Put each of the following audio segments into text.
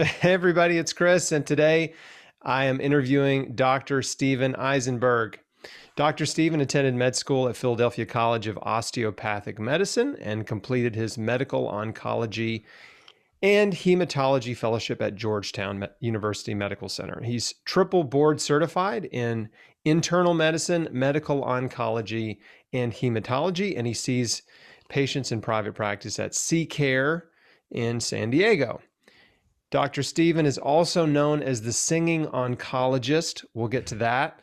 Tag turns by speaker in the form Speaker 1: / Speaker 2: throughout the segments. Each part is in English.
Speaker 1: Hey everybody, it's Chris, and today I am interviewing Dr. Steven Eisenberg. Dr. Steven attended med school at Philadelphia College of Osteopathic Medicine and completed his medical oncology and hematology fellowship at Georgetown University Medical Center. He's triple board certified in internal medicine, medical oncology, and hematology, and he sees patients in private practice at C Care in San Diego. Dr. Steven is also known as the singing oncologist. We'll get to that.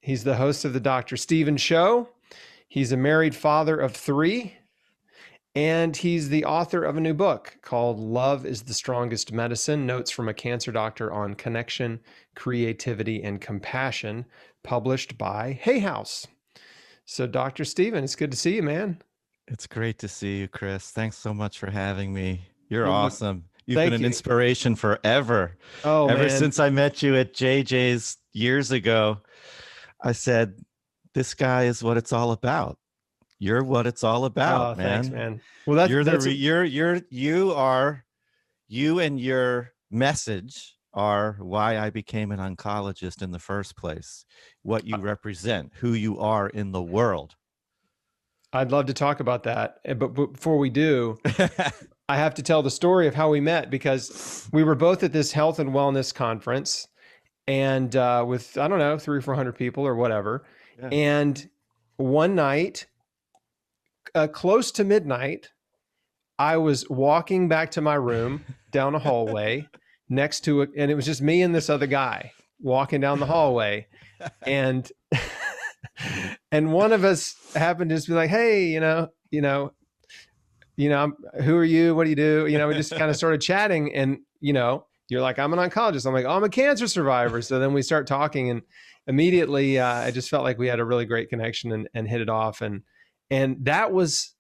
Speaker 1: He's the host of the Dr. Steven Show. He's a married father of three, and he's the author of a new book called Love is the Strongest Medicine, Notes from a Cancer Doctor on Connection, Creativity, and Compassion, published by Hay House. So, Dr. Steven, it's good to see you, man.
Speaker 2: It's great to see you, Chris. Thanks so much for having me. You're
Speaker 1: Well,
Speaker 2: awesome. You've been
Speaker 1: thank
Speaker 2: an
Speaker 1: you.
Speaker 2: inspiration forever.
Speaker 1: Oh,
Speaker 2: Ever
Speaker 1: man.
Speaker 2: since I met you at JJ's years ago, I said, this guy is what it's all about. You're what it's all
Speaker 1: Oh,
Speaker 2: about,
Speaker 1: thanks,
Speaker 2: man.
Speaker 1: man. Well,
Speaker 2: You and your message are why I became an oncologist in the first place. What you represent, who you are in the world.
Speaker 1: I'd love to talk about that. But before we do, I have to tell the story of how we met because we were both at this health and wellness conference and with, I don't know, 300 or 400 people or whatever.
Speaker 2: Yeah.
Speaker 1: And one night, close to midnight, I was walking back to my room down a hallway next to it. And it was just me and this other guy walking down the hallway. And and one of us happened to just be like, hey, who are you? What do you do? We just kind of started chatting, and you're like, I'm an oncologist. I'm like, oh, I'm a cancer survivor. So then we start talking, and immediately I just felt like we had a really great connection and hit it off. And that was,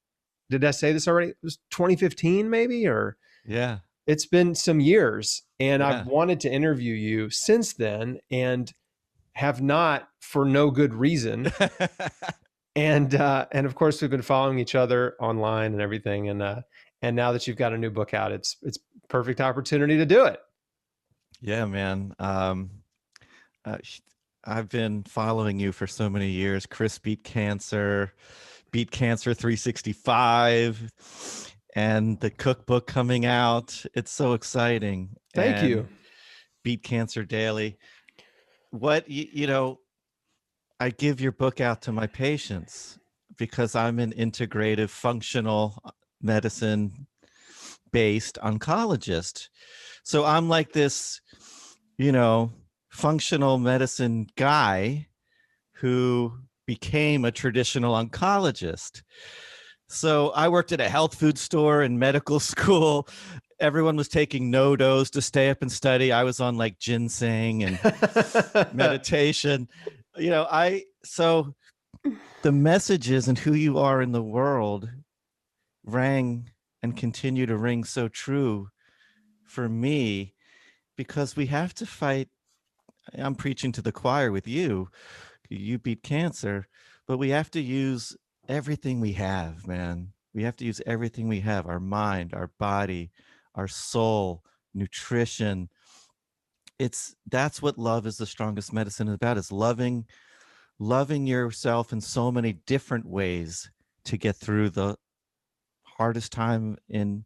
Speaker 1: did I say this already? It was 2015 maybe, or
Speaker 2: Yeah.
Speaker 1: it's been some years, and I've
Speaker 2: Yeah.
Speaker 1: wanted to interview you since then, and have not for no good reason. And of course we've been following each other online and everything, and now that you've got a new book out, it's perfect opportunity to do it.
Speaker 2: Yeah, man. Uh, sh- I've been following you for so many years. Chris Beat Cancer, Beat Cancer 365, and the cookbook coming out. It's so exciting.
Speaker 1: Thank
Speaker 2: And
Speaker 1: you.
Speaker 2: Beat Cancer Daily. What I give your book out to my patients because I'm an integrative functional medicine based oncologist. So I'm like this, functional medicine guy who became a traditional oncologist. So I worked at a health food store in medical school. Everyone was taking no-dose to stay up and study. I was on like ginseng and meditation. So the messages and who you are in the world rang and continue to ring so true for me because we have to fight. I'm preaching to the choir with you. You beat cancer, but we have to use everything we have, man. We have to use everything we have, our mind, our body, our soul, nutrition. That's what love is the strongest medicine is about, is loving yourself in so many different ways to get through the hardest time in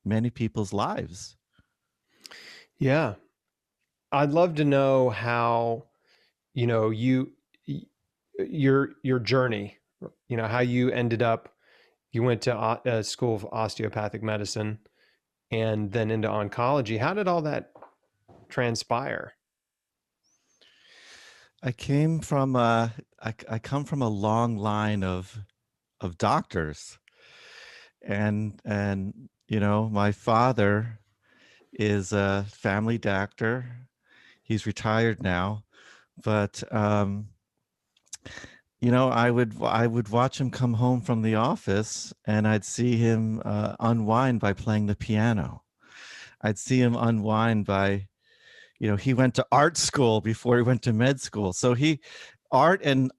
Speaker 2: many people's lives.
Speaker 1: Yeah, I'd love to know how you your journey, how you ended up. You went to a school of osteopathic medicine and then into oncology. How did all that transpire?
Speaker 2: I came from I come from a long line of doctors, and my father is a family doctor. He's retired now, but I would watch him come home from the office, and I'd see him unwind by playing the piano. I'd see him unwind by, he went to art school before he went to med school. So art and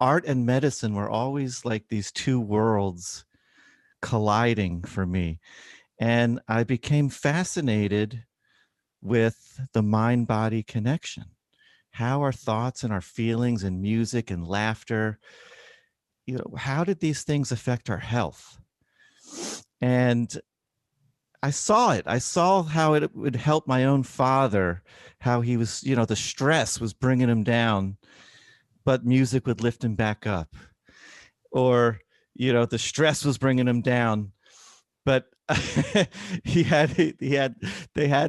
Speaker 2: medicine were always like these two worlds colliding for me. And I became fascinated with the mind-body connection. How our thoughts and our feelings and music and laughter, how did these things affect our health? And I saw it. I saw how it would help my own father, how he was, the stress was bringing him down, but music would lift him back up. Or, the stress was bringing him down, but they had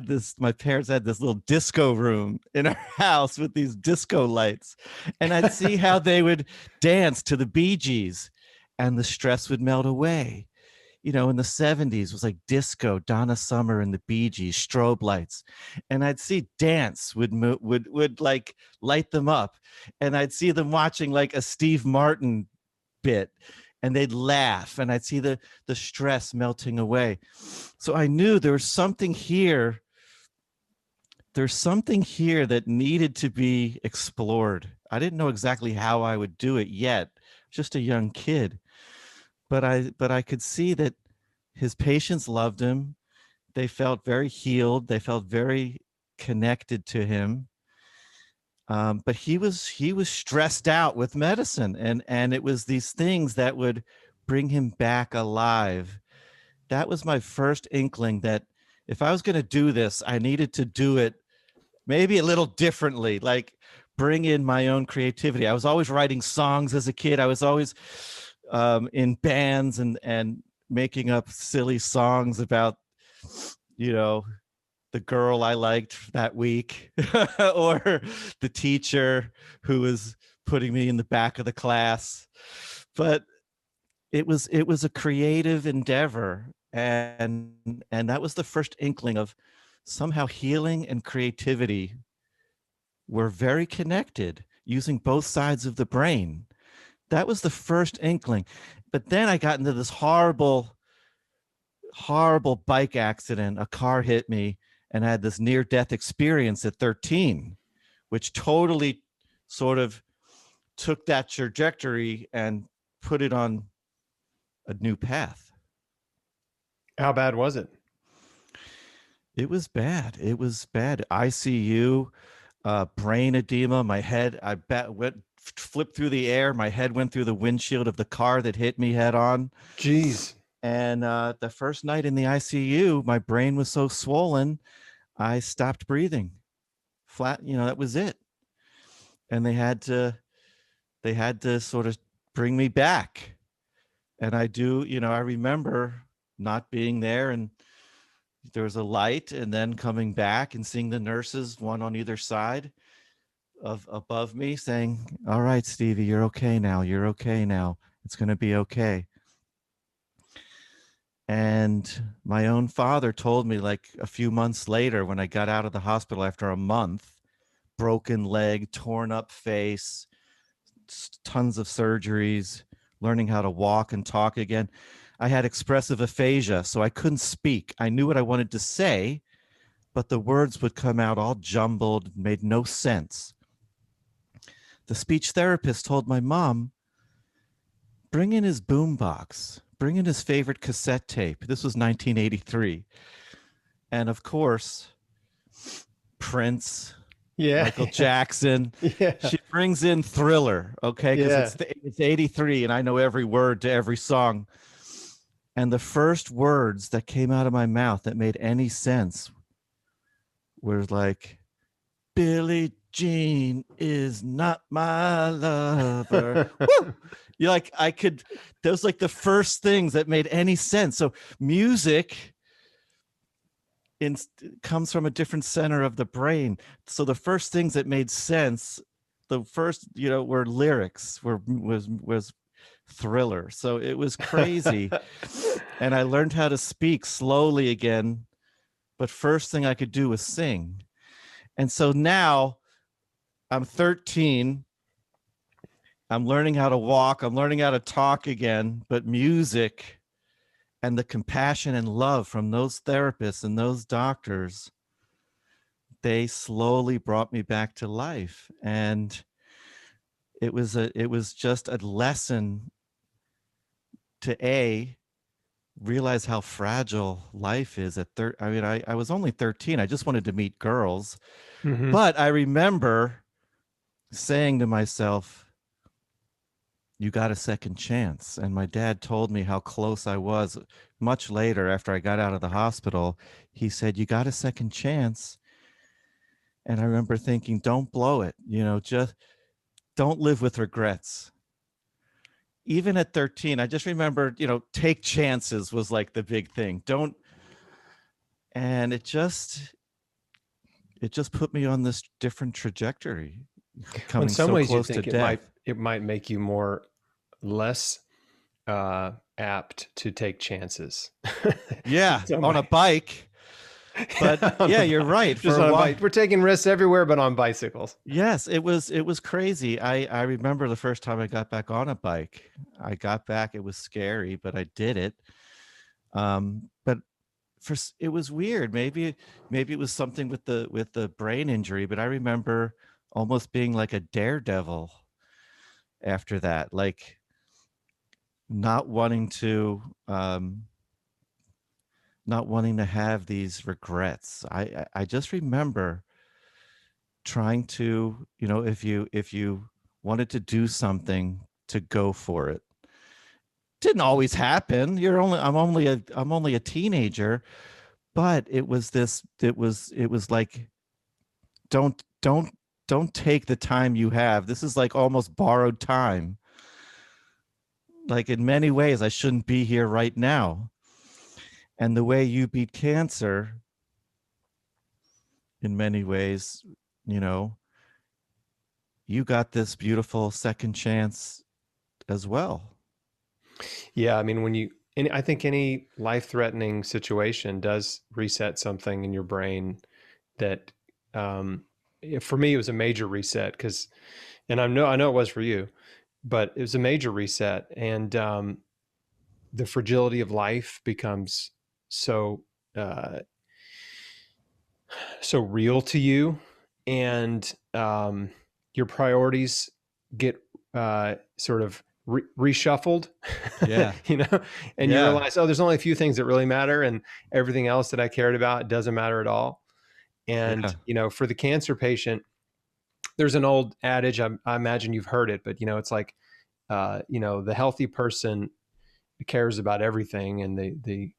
Speaker 2: this, my parents had this little disco room in our house with these disco lights, and I'd see how they would dance to the Bee Gees and the stress would melt away. In the 70s was like disco, Donna Summer and the Bee Gees, strobe lights, and I'd see dance would like light them up, and I'd see them watching like a Steve Martin bit, and they'd laugh, and I'd see the stress melting away. So I knew there was something here. There's something here that needed to be explored. I didn't know exactly how I would do it yet, just a young kid. But I could see that his patients loved him. They felt very healed. They felt very connected to him. But he was stressed out with medicine, and it was these things that would bring him back alive. That was my first inkling that if I was going to do this, I needed to do it maybe a little differently, like bring in my own creativity. I was always writing songs as a kid. I was always in bands and making up silly songs about, the girl I liked that week or the teacher who was putting me in the back of the class. But it was a creative endeavor, and that was the first inkling of somehow healing and creativity were very connected, using both sides of the brain. That was the first inkling. But then I got into this horrible bike accident. A car hit me, and I had this near-death experience at 13, which totally sort of took that trajectory and put it on a new path.
Speaker 1: How bad was it?
Speaker 2: It was bad. It was bad. ICU, brain edema. My head, flipped through the air. My head went through the windshield of the car that hit me head on.
Speaker 1: Jeez.
Speaker 2: And the first night in the ICU, my brain was so swollen, I stopped breathing. Flat, that was it. And they had to sort of bring me back. And I remember not being there, and there was a light, and then coming back and seeing the nurses, one on either side of above me, saying, "All right, Stevie, you're okay now. You're okay now. It's going to be okay." And my own father told me, like a few months later, when I got out of the hospital after a month, broken leg, torn up face, tons of surgeries, learning how to walk and talk again. I had expressive aphasia, so I couldn't speak. I knew what I wanted to say, but the words would come out all jumbled, made no sense. The speech therapist told my mom, bring in his boombox, bring in his favorite cassette tape. This was 1983. And of course, Prince,
Speaker 1: Yeah.
Speaker 2: Michael Jackson.
Speaker 1: Yeah.
Speaker 2: She brings in Thriller, okay? Because it's 83 and I know every word to every song. And the first words that came out of my mouth that made any sense were like, Billie Jean is not my lover. Woo! You're like, those like the first things that made any sense. So music comes from a different center of the brain. So the first things that made sense, the first, were lyrics, was Thriller. So it was crazy. And I learned how to speak slowly again. But first thing I could do was sing. And so now I'm 13. I'm learning how to walk. I'm learning how to talk again. But music and the compassion and love from those therapists and those doctors, they slowly brought me back to life. And it was just a lesson to realize how fragile life is at I mean, I was only 13. I just wanted to meet girls.
Speaker 1: Hmm.
Speaker 2: But I remember saying to myself, you got a second chance. And my dad told me how close I was much later after I got out of the hospital. He said, you got a second chance. And I remember thinking, don't blow it, just don't live with regrets. Even at 13, I just remember, take chances was like the big thing. Don't, and it just put me on this different trajectory,
Speaker 1: Well, in
Speaker 2: coming
Speaker 1: some
Speaker 2: so
Speaker 1: ways, you
Speaker 2: close to
Speaker 1: think
Speaker 2: death.
Speaker 1: it might make you less apt to take chances. In
Speaker 2: Yeah,
Speaker 1: some
Speaker 2: on a
Speaker 1: way.
Speaker 2: bike. But
Speaker 1: On
Speaker 2: yeah,
Speaker 1: a
Speaker 2: you're right. For
Speaker 1: just
Speaker 2: a
Speaker 1: on a
Speaker 2: while,
Speaker 1: bike. We're taking risks everywhere, but on bicycles.
Speaker 2: yes, it was crazy. I remember the first time I got back on a bike. I got back, it was scary, but I did it. But it was weird. Maybe it was something with the brain injury, but I remember almost being like a daredevil after that, like not wanting to not wanting to have these regrets. I just remember trying to, if you wanted to do something, to go for it. Didn't always happen. I'm only a teenager, but it was like, don't take the time you have. This is like almost borrowed time. Like, in many ways I shouldn't be here right now. And the way you beat cancer, in many ways, you know, you got this beautiful second chance as well.
Speaker 1: Yeah, I mean, I think any life-threatening situation does reset something in your brain that, um, for me, it was a major reset and I know it was for you, but it was a major reset, and the fragility of life becomes so uh, so real to you, and your priorities get sort of reshuffled,
Speaker 2: Yeah.
Speaker 1: and you
Speaker 2: Yeah.
Speaker 1: realize, oh, there's only a few things that really matter, and everything else that I cared about doesn't matter at all. And
Speaker 2: Yeah.
Speaker 1: for the cancer patient, there's an old adage. I imagine you've heard it, but it's like, the healthy person cares about everything, and the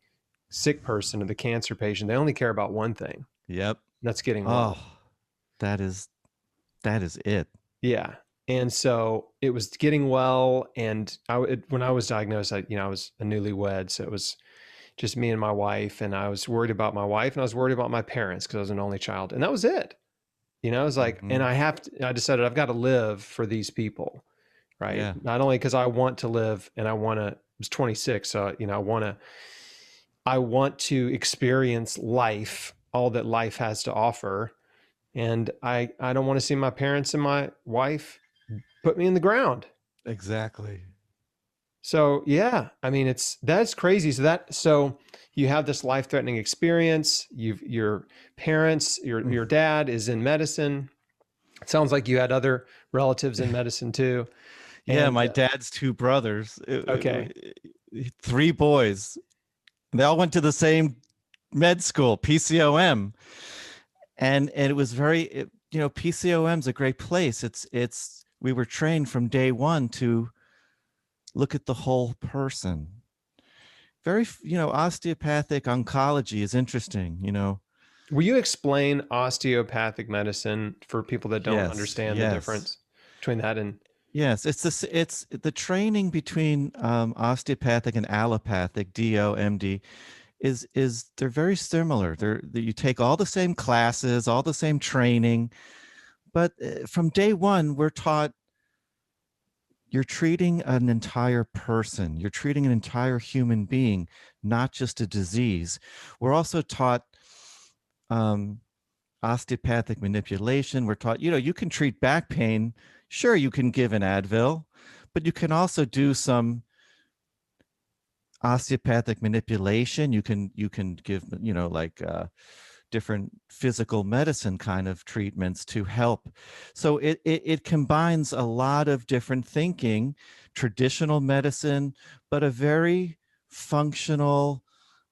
Speaker 1: sick person or the cancer patient, they only care about one thing, and
Speaker 2: Yep.
Speaker 1: that's getting
Speaker 2: Oh,
Speaker 1: well.
Speaker 2: that is that is it.
Speaker 1: Yeah. And so it was getting well, and when I was diagnosed, I was a newlywed, so it was just me and my wife, and I was worried about my wife, and I was worried about my parents because I was an only child, and that was it. I was like, and
Speaker 2: Hmm.
Speaker 1: I decided I've got to live for these people, right?
Speaker 2: Yeah.
Speaker 1: Not only because I want to live, and I was 26, so I want to experience life, all that life has to offer, and I don't want to see my parents and my wife put me in the ground.
Speaker 2: Exactly.
Speaker 1: So yeah, I mean, that's crazy. So you have this life threatening experience. Your parents, your dad is in medicine. It sounds like you had other relatives in medicine too.
Speaker 2: Yeah,
Speaker 1: And
Speaker 2: my dad's two brothers,
Speaker 1: okay,
Speaker 2: three boys. They all went to the same med school, PCOM, and it was PCOM's a great place. It's we were trained from day one to look at the whole person. Osteopathic oncology is interesting.
Speaker 1: will you explain osteopathic medicine for people that don't
Speaker 2: Yes,
Speaker 1: understand the
Speaker 2: yes.
Speaker 1: difference between that and
Speaker 2: Yes, it's the training between osteopathic and allopathic, DOMD, is they're very similar. You take all the same classes, all the same training, but from day one, we're taught you're treating an entire person. You're treating an entire human being, not just a disease. We're also taught um, osteopathic manipulation. We're taught, you can treat back pain. Sure, you can give an Advil, but you can also do some osteopathic manipulation. You can give, like different physical medicine kind of treatments to help. So it combines a lot of different thinking, traditional medicine, but a very functional,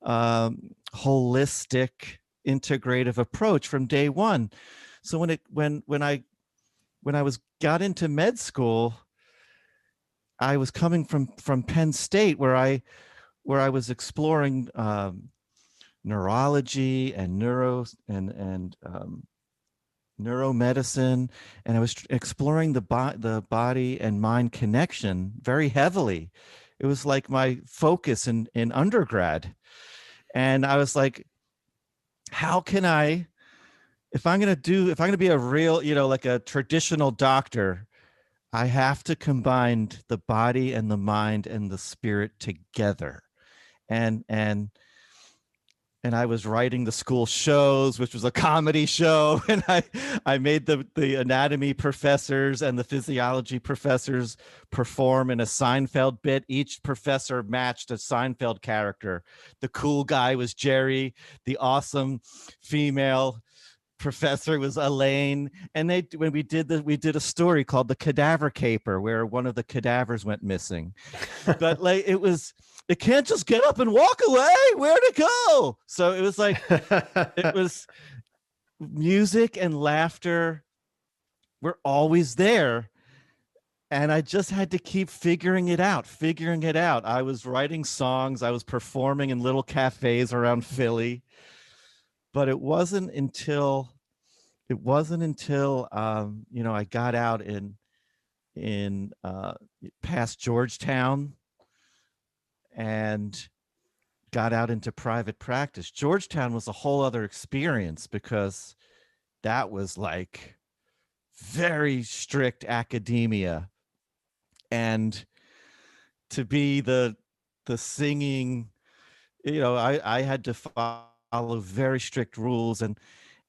Speaker 2: holistic, integrative approach from day one. So when I was got into med school, I was coming from Penn State, where I was exploring neurology and neuromedicine, and I was exploring the body and mind connection very heavily. It was like my focus in undergrad, and I was like, how can I, if I'm going to be a real, like a traditional doctor, I have to combine the body and the mind and the spirit together. And and I was writing the school shows, which was a comedy show, and I made the anatomy professors and the physiology professors perform in a Seinfeld bit. Each professor matched a Seinfeld character. The cool guy was Jerry, the awesome female professor was Elaine, and when we did a story called The Cadaver Caper, where one of the cadavers went missing. But like, it can't just get up and walk away. Where'd it go? So it was like, it was music and laughter were always there. And I just had to keep figuring it out. I was writing songs. I was performing in little cafes around Philly. But it wasn't until I got out in past Georgetown and got out into private practice. Georgetown was a whole other experience, because that was like very strict academia, and to be the singing, I had to follow very strict rules, and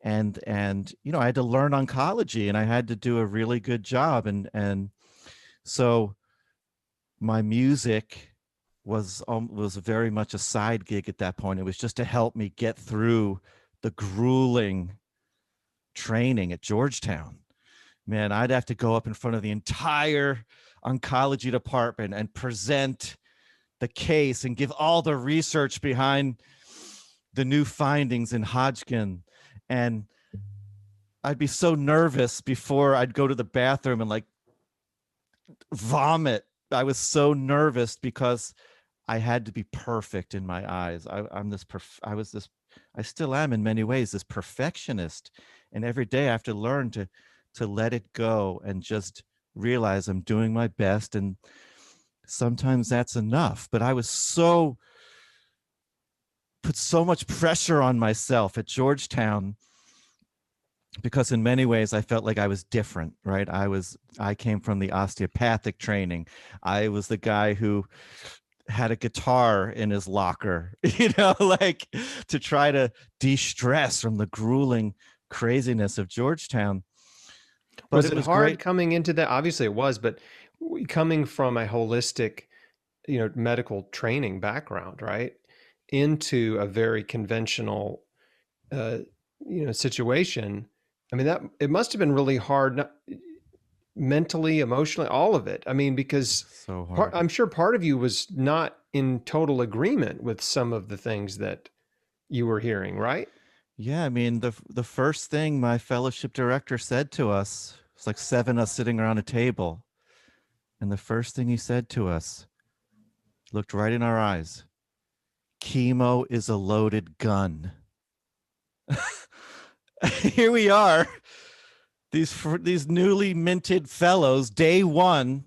Speaker 2: I had to learn oncology, and I had to do a really good job, and so my music was very much a side gig at that point. It was just to help me get through the grueling training at Georgetown. Man, I'd have to go up in front of the entire oncology department and present the case and give all the research behind the new findings in Hodgkin. And I'd be so nervous before I'd go to the bathroom and like vomit. I was so nervous because I had to be perfect in my eyes. I still am in many ways this perfectionist. And every day I have to learn to let it go and just realize I'm doing my best. And sometimes that's enough. But I was put so much pressure on myself at Georgetown, because in many ways I felt like I was different, right? I came from the osteopathic training. I was the guy who had a guitar in his locker, like to try to de-stress from the grueling craziness of Georgetown.
Speaker 1: But was it hard great coming into that? Obviously it was, but coming from a holistic, medical training background, right, into a very conventional, situation. I mean, that it must have been really hard, mentally, emotionally, all of it. I mean, because
Speaker 2: so hard.
Speaker 1: I'm sure part of you was not in total agreement with some of the things that you were hearing, right?
Speaker 2: Yeah, I mean, the first thing my fellowship director said to us, it's like 7 of us sitting around a table, and the first thing he said to us, looked right in our eyes: chemo is a loaded gun. Here we are, these newly minted fellows, day one,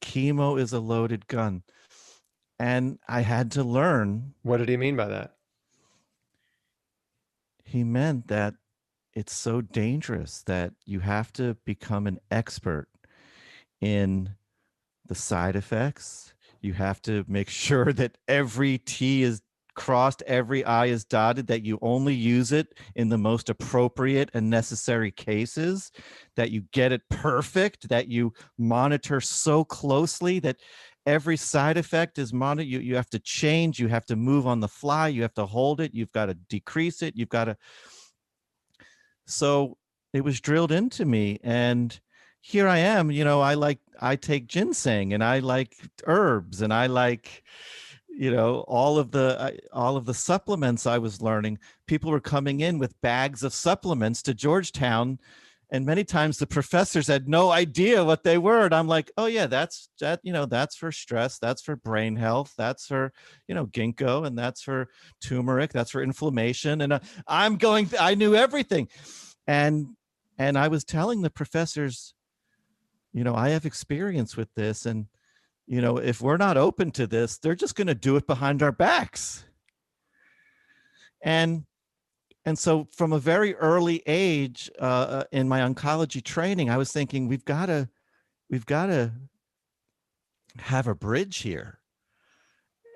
Speaker 2: chemo is a loaded gun. And I had to learn.
Speaker 1: What did he mean by that?
Speaker 2: He meant that it's so dangerous that you have to become an expert in the side effects. You have to make sure that every T is crossed, every I is dotted, that you only use it in the most appropriate and necessary cases, that you get it perfect, that you monitor so closely that every side effect is monitored. You have to change, you have to move on the fly, you have to hold it, you've got to decrease it, you've got to. So it was drilled into me, and here I am, I take ginseng, and I like herbs, and I like, all of the supplements I was learning, people were coming in with bags of supplements to Georgetown, and many times the professors had no idea what they were. And I'm like, oh yeah, that's for stress, that's for brain health, that's for ginkgo, and that's for turmeric, that's for inflammation. And I knew everything, and I was telling the professors, I have experience with this, and if we're not open to this, they're just going to do it behind our backs. And so from a very early age in my oncology training, I was thinking we've got to have a bridge here.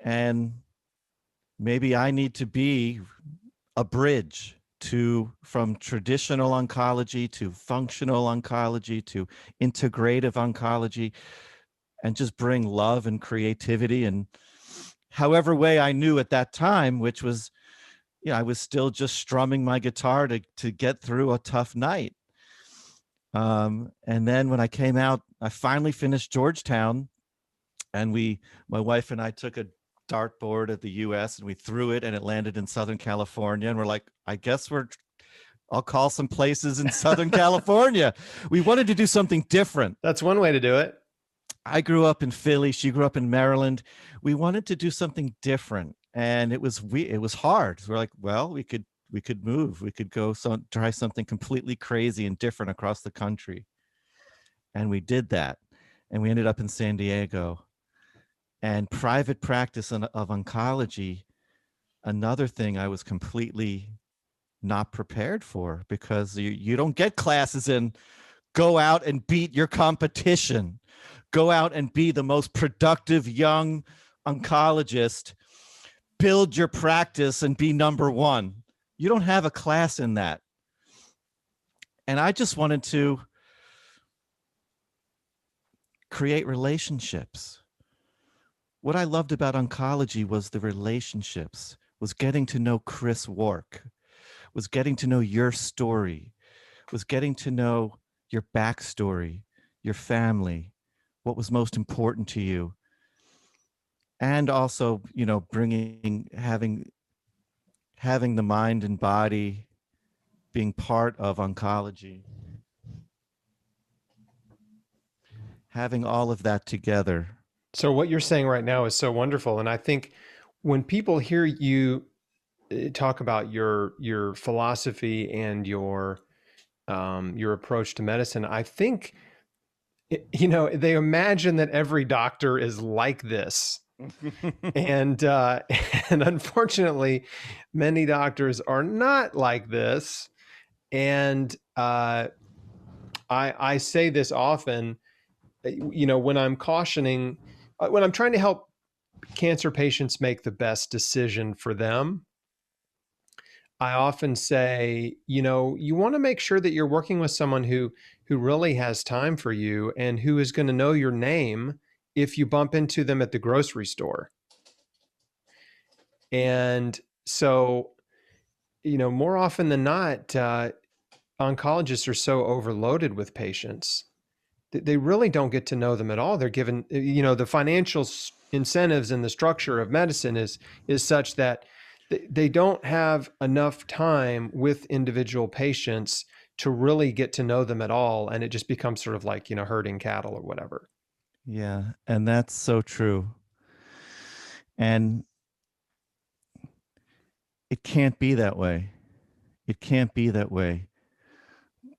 Speaker 2: And maybe I need to be a bridge from traditional oncology to functional oncology to integrative oncology, and just bring love and creativity and however way I knew at that time, which was, I was still just strumming my guitar to get through a tough night. And then when I came out, I finally finished Georgetown, and my wife and I took a dartboard at the US and we threw it, and it landed in Southern California. And we're like, I guess I'll call some places in Southern California. We wanted to do something different.
Speaker 1: That's one way to do it.
Speaker 2: I grew up in Philly. She grew up in Maryland. We wanted to do something different, and it was hard. We're like, well, we could move. We could go try something completely crazy and different across the country. And we did that, and we ended up in San Diego. And private practice of oncology, another thing I was completely not prepared for, because you don't get classes in go out and beat your competition. Go out and be the most productive young oncologist, build your practice and be number one. You don't have a class in that. And I just wanted to create relationships. What I loved about oncology was the relationships, was getting to know Chris Wark, was getting to know your story, was getting to know your backstory, your family, what was most important to you, and also having the mind and body being part of oncology, having all of that together.
Speaker 1: So what you're saying right now is so wonderful, and I think when people hear you talk about your philosophy and your approach to medicine, I think they imagine that every doctor is like this. And unfortunately, many doctors are not like this. And I say this often, when I'm cautioning, when I'm trying to help cancer patients make the best decision for them, I often say, you want to make sure that you're working with someone who really has time for you and who is going to know your name if you bump into them at the grocery store. And so, more often than not, oncologists are so overloaded with patients that they really don't get to know them at all. They're given, the financial incentives and the structure of medicine is such that they don't have enough time with individual patients to really get to know them at all. And it just becomes sort of like, herding cattle or whatever.
Speaker 2: Yeah. And that's so true. And it can't be that way. It can't be that way.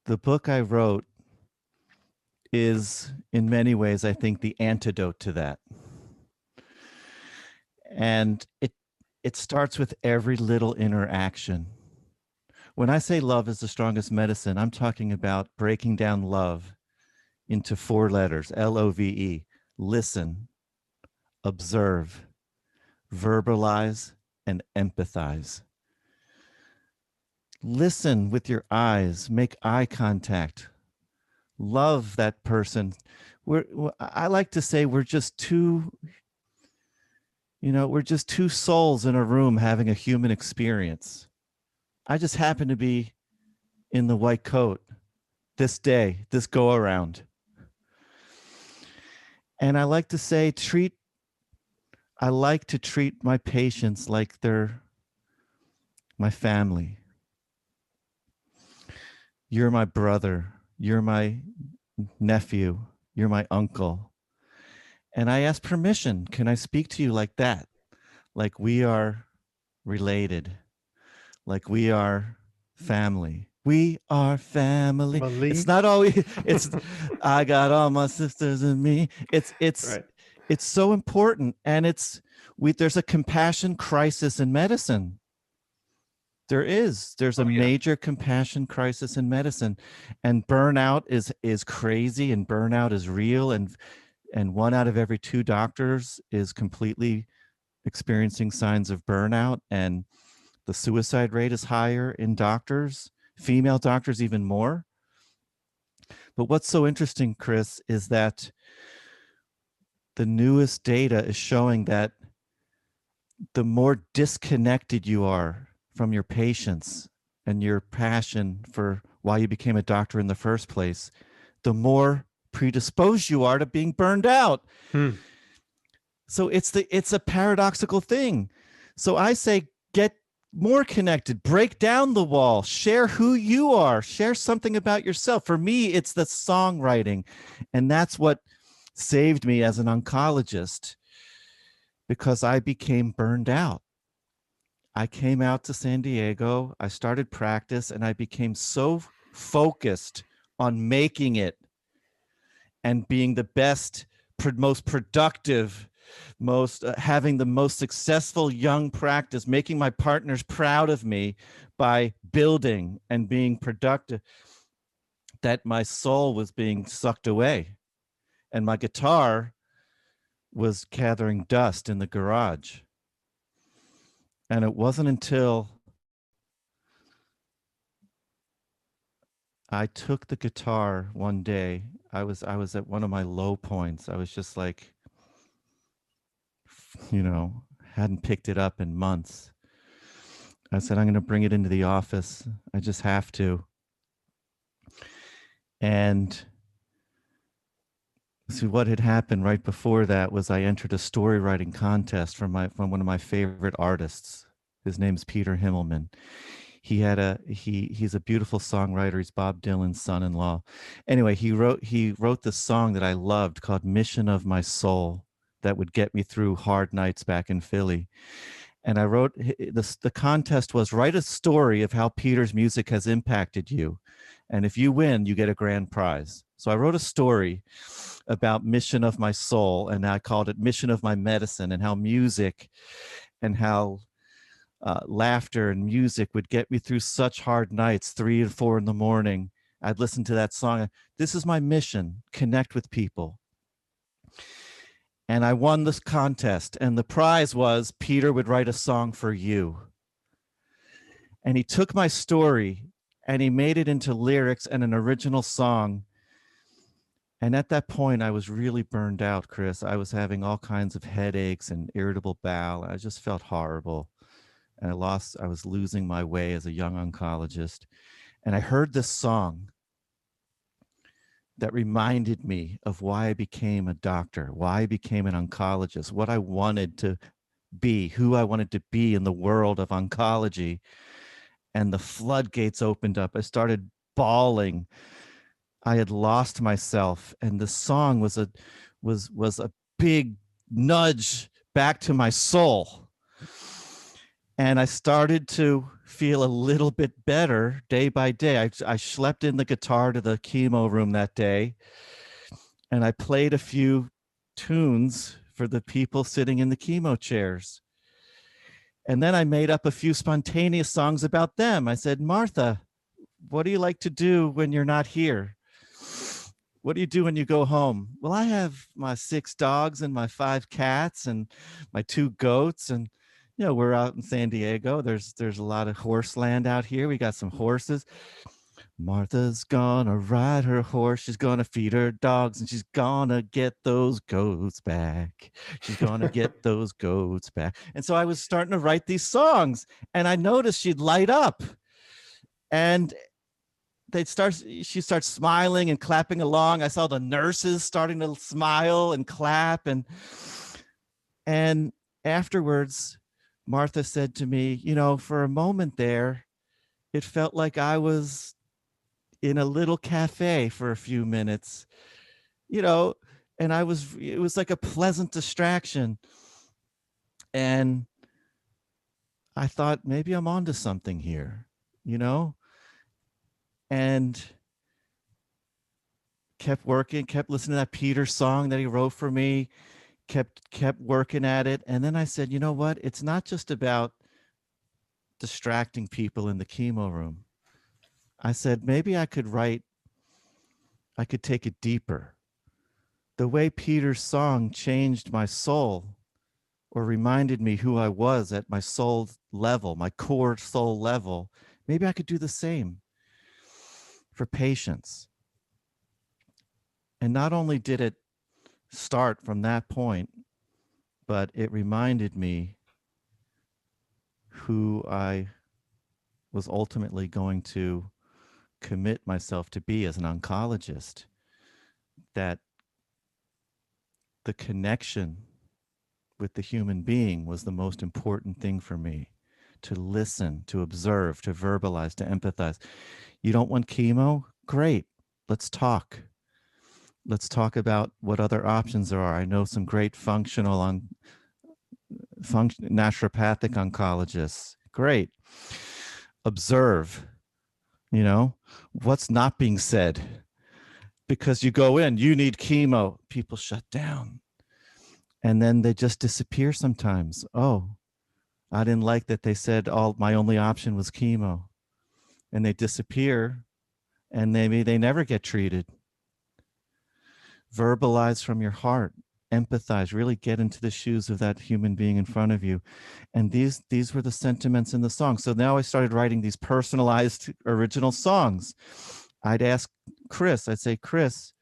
Speaker 2: The book I wrote is, in many ways, I think, the antidote to that. And it starts with every little interaction. When I say love is the strongest medicine, I'm talking about breaking down love into 4 letters, LOVE: listen, observe, verbalize, and empathize. Listen with your eyes, make eye contact, love that person. I like to say we're just two souls in a room having a human experience. I just happen to be in the white coat this day, this go around. And I like to say, treat I like to treat my patients like they're my family. You're my brother. You're my nephew. You're my uncle. And I ask permission. Can I speak to you like that? Like we are related, like we are family. We are family. It's
Speaker 1: Family.
Speaker 2: not always, it's, I got all my sisters and me.
Speaker 1: Right.
Speaker 2: It's so important. And there's a compassion crisis in medicine. There's a
Speaker 1: Oh yeah.
Speaker 2: major compassion crisis in medicine, and burnout is crazy, and burnout is real. And 1 out of every 2 doctors is completely experiencing signs of burnout, and the suicide rate is higher in doctors, female doctors even more. But what's so interesting, Chris, is that the newest data is showing that the more disconnected you are from your patients and your passion for why you became a doctor in the first place, the more predisposed you are to being burned out.
Speaker 1: Hmm.
Speaker 2: So it's a paradoxical thing. So I say get more connected, break down the wall, share who you are, share something about yourself. For me, it's the songwriting. And that's what saved me as an oncologist, because I became burned out. I came out to San Diego, I started practice, and I became so focused on making it and being the best, most productive, most having the most successful young practice, making my partners proud of me by building and being productive, that my soul was being sucked away, and my guitar was gathering dust in the garage. And it wasn't until I took the guitar one day, I was at one of my low points. I was just like, you know, hadn't picked it up in months. I said, I'm going to bring it into the office. I just have to. And see, what had happened right before that was I entered a story writing contest from one of my favorite artists. His name's Peter Himmelman. He's a beautiful songwriter. He's Bob Dylan's son-in-law. Anyway, he wrote this song that I loved called Mission of My Soul, that would get me through hard nights back in Philly. And I wrote the contest was write a story of how Peter's music has impacted you. And if you win, you get a grand prize. So I wrote a story about Mission of My Soul, and I called it Mission of My Medicine, and how music and how laughter and music would get me through such hard nights, 3 and 4 in the morning. I'd listen to that song. This is my mission, connect with people. And I won this contest, and the prize was Peter would write a song for you. And he took my story and he made it into lyrics and an original song. And at that point, I was really burned out, Chris. I was having all kinds of headaches and irritable bowel. I just felt horrible. And I was losing my way as a young oncologist. And I heard this song that reminded me of why I became a doctor, why I became an oncologist, what I wanted to be, who I wanted to be in the world of oncology. And the floodgates opened up. I started bawling. I had lost myself, and the song was a big nudge back to my soul. And I started to feel a little bit better day by day. I schlepped in the guitar to the chemo room that day, and I played a few tunes for the people sitting in the chemo chairs. And then I made up a few spontaneous songs about them. I said, Martha, what do you like to do when you're not here? What do you do when you go home? Well, I have my 6 dogs and my 5 cats and my 2 goats, and we're out in San Diego. There's a lot of horse land out here. We got some horses. Martha's gonna ride her horse. She's gonna feed her dogs, and she's gonna get those goats back. She's gonna get those goats back. And so I was starting to write these songs, and I noticed she'd light up, and she starts smiling and clapping along. I saw the nurses starting to smile and clap, and afterwards, Martha said to me, for a moment there, it felt like I was in a little cafe for a few minutes, you know, and it was like a pleasant distraction. And I thought maybe I'm onto something here, you know, and kept working, kept listening to that Peter song that he wrote for me, kept working at it. And then I said, you know what? It's not just about distracting people in the chemo room. I said, maybe I could take it deeper. The way Peter's song changed my soul or reminded me who I was at my soul level, my core soul level, maybe I could do the same for patients. And not only did it start from that point, but it reminded me who I was ultimately going to commit myself to be as an oncologist, that the connection with the human being was the most important thing for me. To listen, to observe, to verbalize, to empathize. You don't want chemo? Great. Let's talk. Let's talk about what other options there are. I know some great naturopathic oncologists. Great. Observe, what's not being said. Because you go in, you need chemo. People shut down. And then they just disappear sometimes. Oh, I didn't like that they said my only option was chemo. And they disappear, and maybe they never get treated. Verbalize from your heart, empathize, really get into the shoes of that human being in front of you. And these were the sentiments in the song. So now I started writing these personalized original songs. I'd ask Chris, I'd say, Chris,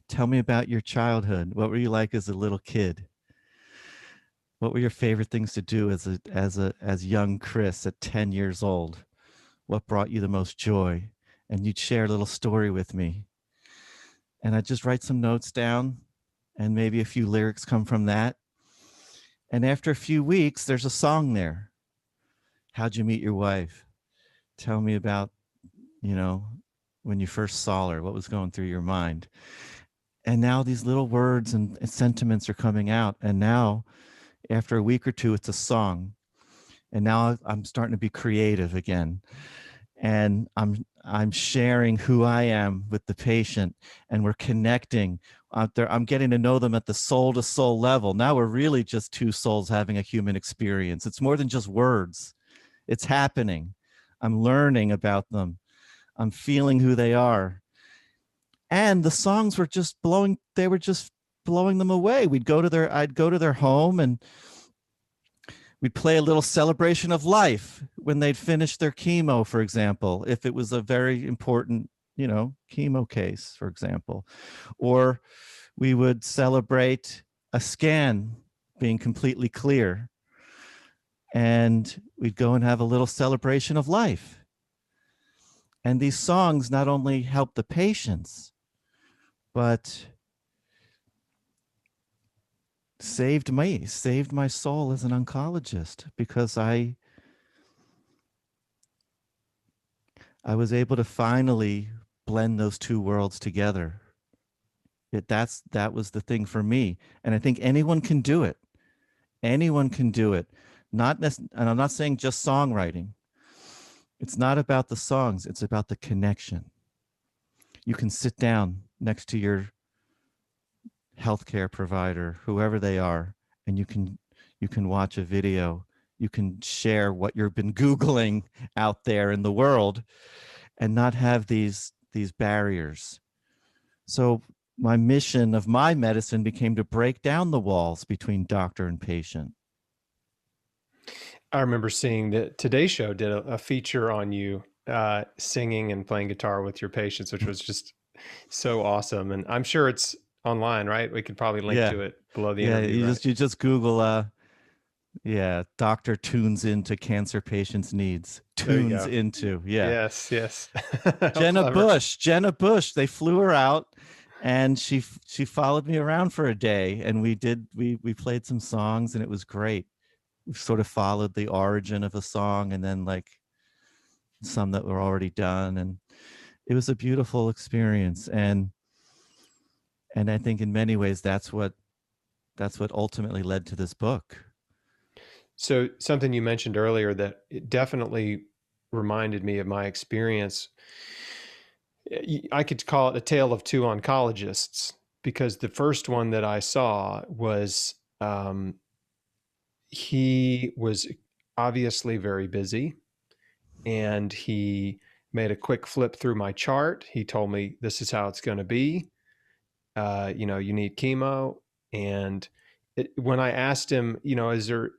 Speaker 2: tell me about your childhood. What were you like as a little kid? What were your favorite things to do as young Chris at 10 years old? What brought you the most joy? And you'd share a little story with me. And I'd just write some notes down, and maybe a few lyrics come from that. And after a few weeks, there's a song there. How'd you meet your wife? Tell me about, when you first saw her, what was going through your mind? And now these little words and sentiments are coming out. And now, after a week or two, it's a song. And now I'm starting to be creative again. And I'm sharing who I am with the patient, and we're connecting out there. I'm getting to know them at the soul to soul level. Now we're really just two souls having a human experience. It's more than just words. It's happening. I'm learning about them. I'm feeling who they are. And the songs were just blowing them away. I'd go to their home, and we'd play a little celebration of life when they'd finish their chemo, for example, if it was a very important, chemo case, for example. Or we would celebrate a scan being completely clear. And we'd go and have a little celebration of life. And these songs not only help the patients, but saved my soul as an oncologist, because I was able to finally blend those two worlds together. That was the thing for me. And I think anyone can do it. Anyone can do it. And I'm not saying just songwriting. It's not about the songs. It's about the connection. You can sit down next to your healthcare provider, whoever they are, and you can watch a video. You can share what you've been Googling out there in the world, and not have these barriers. So my mission of my medicine became to break down the walls between doctor and patient.
Speaker 1: I remember seeing that Today Show did a feature on you singing and playing guitar with your patients, which was just so awesome. And I'm sure it's online, right? We could probably link to it below the interview.
Speaker 2: You just Google doctor tunes into cancer patients' needs. Tunes into,
Speaker 1: Yes.
Speaker 2: Jenna Bush, they flew her out, And she followed me around for a day, and we played some songs, and it was great. We sort of followed the origin of a song, and then like some that were already done, and it was a beautiful experience. And I think in many ways that's what ultimately led to this book.
Speaker 1: So something you mentioned earlier that it definitely reminded me of my experience. I could call it a tale of two oncologists because the first one that I saw was he was obviously very busy, and he made a quick flip through my chart. He told me this is how it's going to be. You need chemo. And when I asked him, is there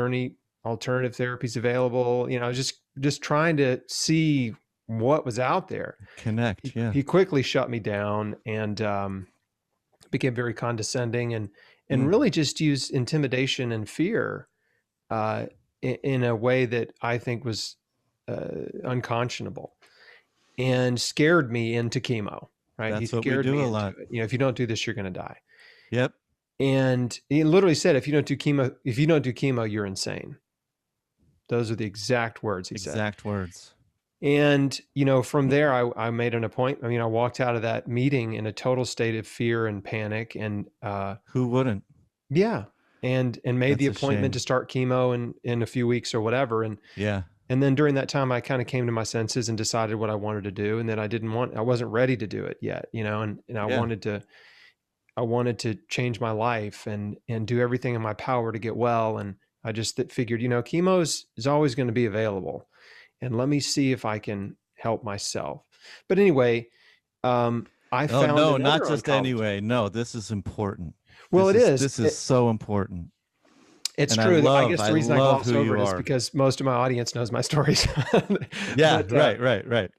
Speaker 1: any alternative therapies available? Just trying to see what was out there.
Speaker 2: Connect,
Speaker 1: He,
Speaker 2: yeah.
Speaker 1: he quickly shut me down and became very condescending and
Speaker 2: Mm.
Speaker 1: really just used intimidation and fear uh, in a way that I think was unconscionable and scared me into chemo. Right? He
Speaker 2: That's what we
Speaker 1: scared
Speaker 2: do
Speaker 1: me
Speaker 2: a
Speaker 1: into
Speaker 2: lot.
Speaker 1: it. If you don't do this, you're going to die.
Speaker 2: Yep.
Speaker 1: And he literally said, if you don't do chemo, you're insane. Those are the exact words he said.
Speaker 2: Exact words.
Speaker 1: And, from there, I made an appointment. I walked out of that meeting in a total state of fear and panic. And,
Speaker 2: Who wouldn't?
Speaker 1: yeah, and made the
Speaker 2: That's a
Speaker 1: appointment to
Speaker 2: shame.
Speaker 1: start chemo in a few weeks or whatever.
Speaker 2: Yeah.
Speaker 1: And then during that time, I kind of came to my senses and decided what I wanted to do. And that I wasn't ready to do it yet, and
Speaker 2: Yeah.
Speaker 1: I wanted to change my life and do everything in my power to get well. And I just figured, chemo is always going to be available, and let me see if I can help myself. But anyway, I
Speaker 2: Oh
Speaker 1: found
Speaker 2: no,
Speaker 1: another
Speaker 2: not just
Speaker 1: oncologist.
Speaker 2: anyway. No, this is important.
Speaker 1: Well, it is.
Speaker 2: This is so important.
Speaker 1: It's
Speaker 2: And
Speaker 1: true. I guess
Speaker 2: I
Speaker 1: the reason I
Speaker 2: love
Speaker 1: gloss
Speaker 2: who
Speaker 1: over
Speaker 2: you
Speaker 1: it is
Speaker 2: are.
Speaker 1: because most of my audience knows my stories.
Speaker 2: Yeah,
Speaker 1: but
Speaker 2: right, right, right.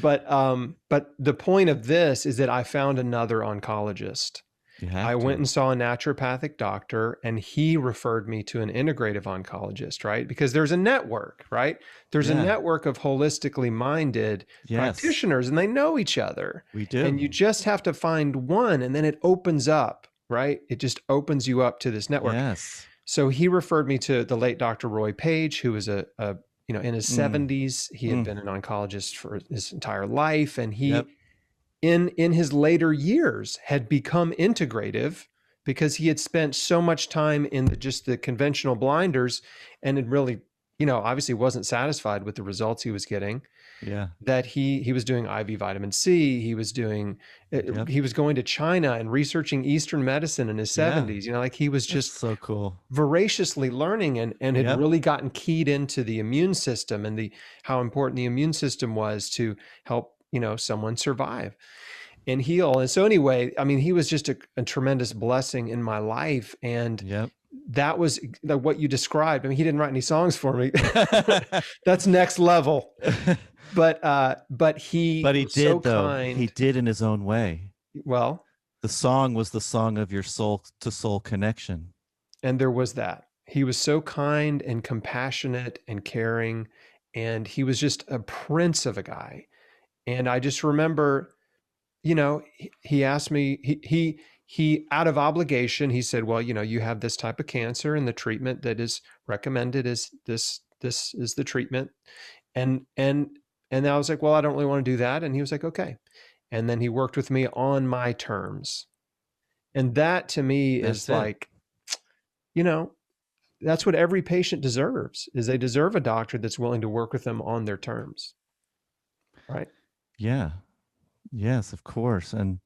Speaker 1: but the point of this is that I found another oncologist.
Speaker 2: You
Speaker 1: I
Speaker 2: have
Speaker 1: went
Speaker 2: to.
Speaker 1: and saw a naturopathic doctor, and he referred me to an integrative oncologist, right? Because there's a network, right? There's a
Speaker 2: Yeah.
Speaker 1: network of holistically minded
Speaker 2: Yes,
Speaker 1: practitioners, and they know each other.
Speaker 2: we do.
Speaker 1: And you just have to find one, and then it opens up, right? It just opens you up to this network.
Speaker 2: Yes.
Speaker 1: So he referred me to the late Dr. Roy Page, who was in his
Speaker 2: Mm.
Speaker 1: 70s. He had
Speaker 2: Mm.
Speaker 1: been an oncologist for his entire life, and
Speaker 2: Yep.
Speaker 1: he in his later years had become integrative because he had spent so much time in just the conventional blinders and had really, obviously wasn't satisfied with the results he was getting.
Speaker 2: Yeah.
Speaker 1: That he was doing IV vitamin C.
Speaker 2: Yep.
Speaker 1: He was going to China and researching Eastern medicine in his
Speaker 2: Yeah.
Speaker 1: 70s. Like he was
Speaker 2: That's
Speaker 1: just
Speaker 2: so cool.
Speaker 1: voraciously learning and had
Speaker 2: Yep.
Speaker 1: really gotten keyed into the immune system and the how important the immune system was to help someone survive and heal. And so anyway, he was just a tremendous blessing in my life. And
Speaker 2: Yep.
Speaker 1: that was what you described. He didn't write any songs for me. That's next level. But he
Speaker 2: But he
Speaker 1: was so
Speaker 2: did though. He
Speaker 1: kind.
Speaker 2: did in his own way.
Speaker 1: Well,
Speaker 2: The song was the song of your soul to soul connection.
Speaker 1: and there was that. He was so kind and compassionate and caring. And he was just a prince of a guy. And I just remember, he asked me, he out of obligation, he said, well, you have this type of cancer and the treatment that is recommended is this is the treatment. And I was like, well, I don't really want to do that. And he was like, okay. And then he worked with me on my terms. And that to me is
Speaker 2: That's it.
Speaker 1: like, you know, that's what every patient deserves is they deserve a doctor that's willing to work with them on their terms. Right.
Speaker 2: Yeah. Yes, of course. And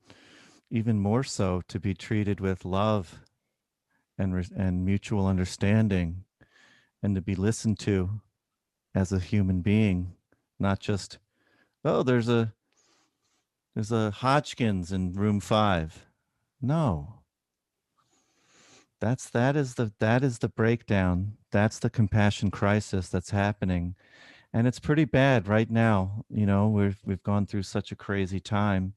Speaker 2: even more so to be treated with love and mutual understanding, and to be listened to as a human being, not just, oh, there's a Hodgkins in room 5. No. That is the breakdown. That's the compassion crisis that's happening. And it's pretty bad right now. We've gone through such a crazy time.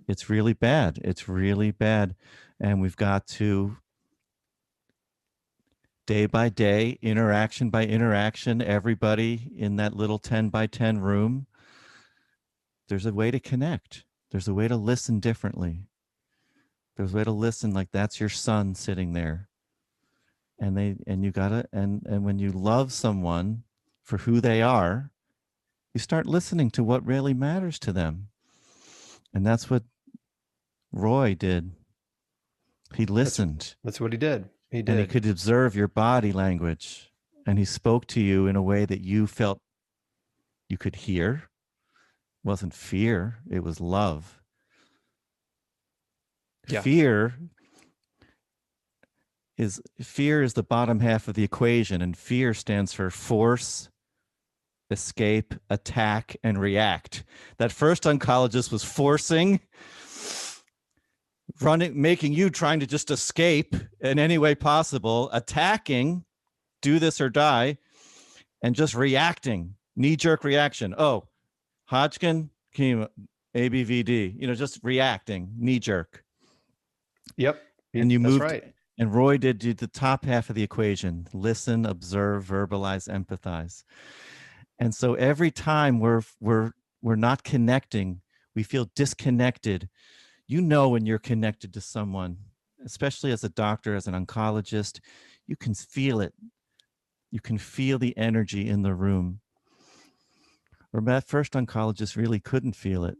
Speaker 2: It's really bad. It's really bad. And we've got to, day by day, interaction by interaction, everybody in that little 10 by 10 room, there's a way to connect. There's a way to listen differently. There's a way to listen like that's your son sitting there. And when you love someone for who they are, you start listening to what really matters to them. And that's what Roy did. He listened.
Speaker 1: That's what he did. He did.
Speaker 2: And he could observe your body language. And he spoke to you in a way that you felt you could hear. It wasn't fear, it was love.
Speaker 1: Yeah.
Speaker 2: Fear is the bottom half of the equation, and fear stands for force, escape, attack, and react. That first oncologist was forcing, making you trying to just escape in any way possible, attacking, do this or die, and just reacting, knee-jerk reaction. Oh, Hodgkin, chemo, ABVD, just reacting, knee-jerk.
Speaker 1: Yep.
Speaker 2: And you moved,
Speaker 1: right.
Speaker 2: And Roy did the top half of the equation: listen, observe, verbalize, empathize. And so every time we're not connecting, we feel disconnected. When you're connected to someone, especially as a doctor, as an oncologist, you can feel it. You can feel the energy in the room. Or that first oncologist really couldn't feel it.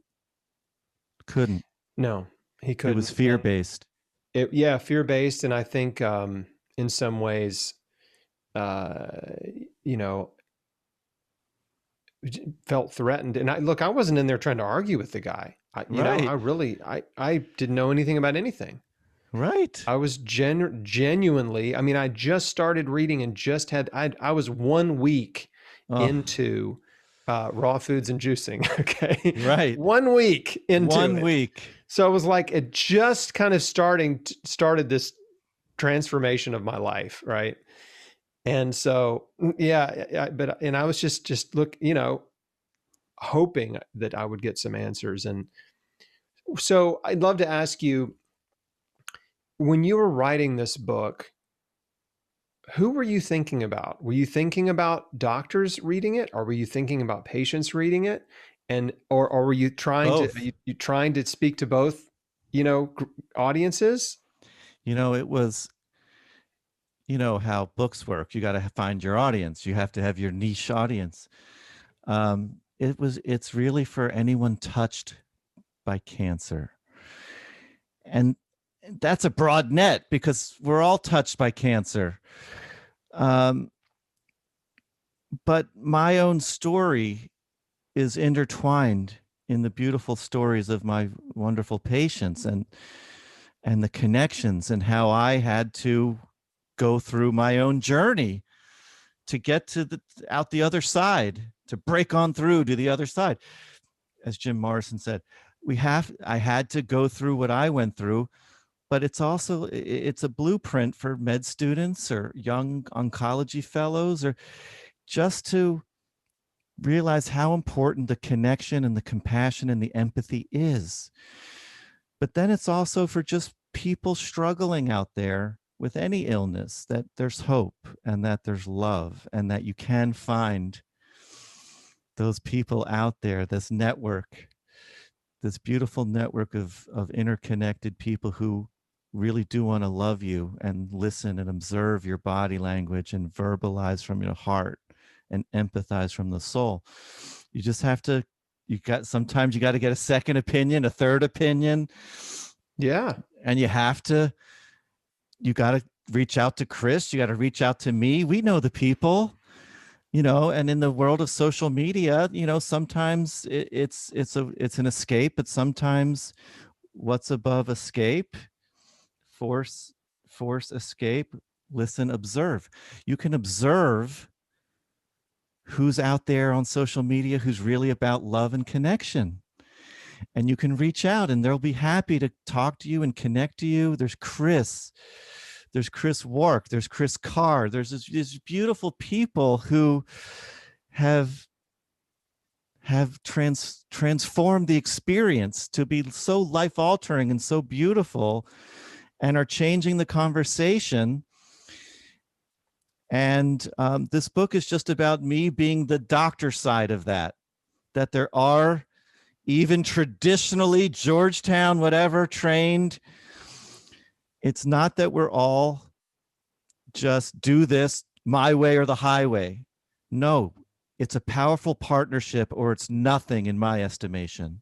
Speaker 2: Couldn't.
Speaker 1: No, he couldn't.
Speaker 2: It was fear-based.
Speaker 1: Fear-based. And I think in some ways, felt threatened. And I wasn't in there trying to argue with the guy. I didn't know anything about anything.
Speaker 2: Right.
Speaker 1: I was genuinely, I just started reading and I was 1 week into raw foods and juicing. Okay.
Speaker 2: Right.
Speaker 1: 1 week into
Speaker 2: 1 week.
Speaker 1: So it was like, it just kind of started this transformation of my life. Right. And so, and I was just hoping that I would get some answers. And so I'd love to ask you, when you were writing this book, who were you thinking about? Were you thinking about doctors reading it, or were you thinking about patients reading it? And, or were you trying you trying to speak to both, audiences?
Speaker 2: It was, how books work. You got to find your audience. You have to have your niche audience. It's really for anyone touched by cancer. And that's a broad net because we're all touched by cancer. But my own story is intertwined in the beautiful stories of my wonderful patients and the connections, and how I had to go through my own journey to get to out the other side, to break on through to the other side. As Jim Morrison said, I had to go through what I went through, but it's a blueprint for med students or young oncology fellows, or just to realize how important the connection and the compassion and the empathy is. But then it's also for just people struggling out there with any illness, that there's hope and that there's love, and that you can find those people out there, this network, this beautiful network of interconnected people who really do want to love you and listen and observe your body language and verbalize from your heart and empathize from the soul. You just have to, sometimes you got to get a second opinion, a third opinion.
Speaker 1: Yeah.
Speaker 2: And you got to reach out to Chris. You got to reach out to me. We know the people, and in the world of social media, sometimes it's an escape, but sometimes what's above escape, force, escape, listen, observe. You can observe who's out there on social media, who's really about love and connection. And you can reach out and they'll be happy to talk to you and connect to you. There's Chris Wark, there's Chris Carr. There's these beautiful people who have transformed the experience to be so life-altering and so beautiful, and are changing the conversation. And this book is just about me being the doctor side of that there are even traditionally Georgetown, whatever, trained. It's not that we're all just do this my way or the highway. No, it's a powerful partnership, or it's nothing in my estimation.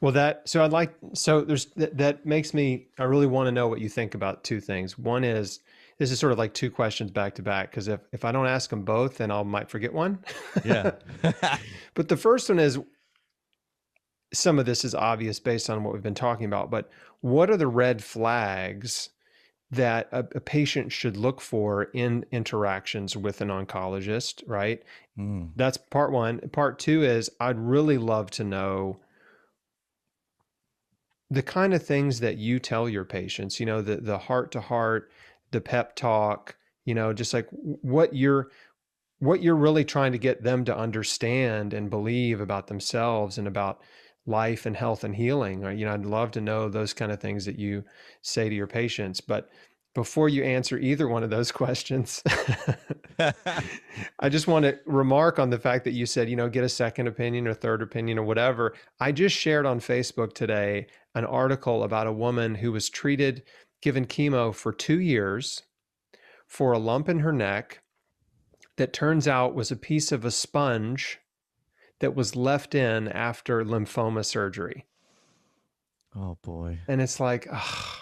Speaker 1: Well, that makes me, I really want to know what you think about two things. One is, this is sort of like two questions back to back, because if I don't ask them both, then I might forget one.
Speaker 2: Yeah.
Speaker 1: But the first one is, some of this is obvious based on what we've been talking about, but what are the red flags that a patient should look for in interactions with an oncologist, right?
Speaker 2: Mm.
Speaker 1: That's part one. Part two is, I'd really love to know the kind of things that you tell your patients, the heart to heart, the pep talk, just like what you're really trying to get them to understand and believe about themselves and about life and health and healing. Right? I'd love to know those kind of things that you say to your patients. But before you answer either one of those questions, I just want to remark on the fact that you said, get a second opinion or third opinion or whatever. I just shared on Facebook today an article about a woman who was given chemo for 2 years for a lump in her neck that turns out was a piece of a sponge that was left in after lymphoma surgery.
Speaker 2: Oh boy.
Speaker 1: And it's like, ugh,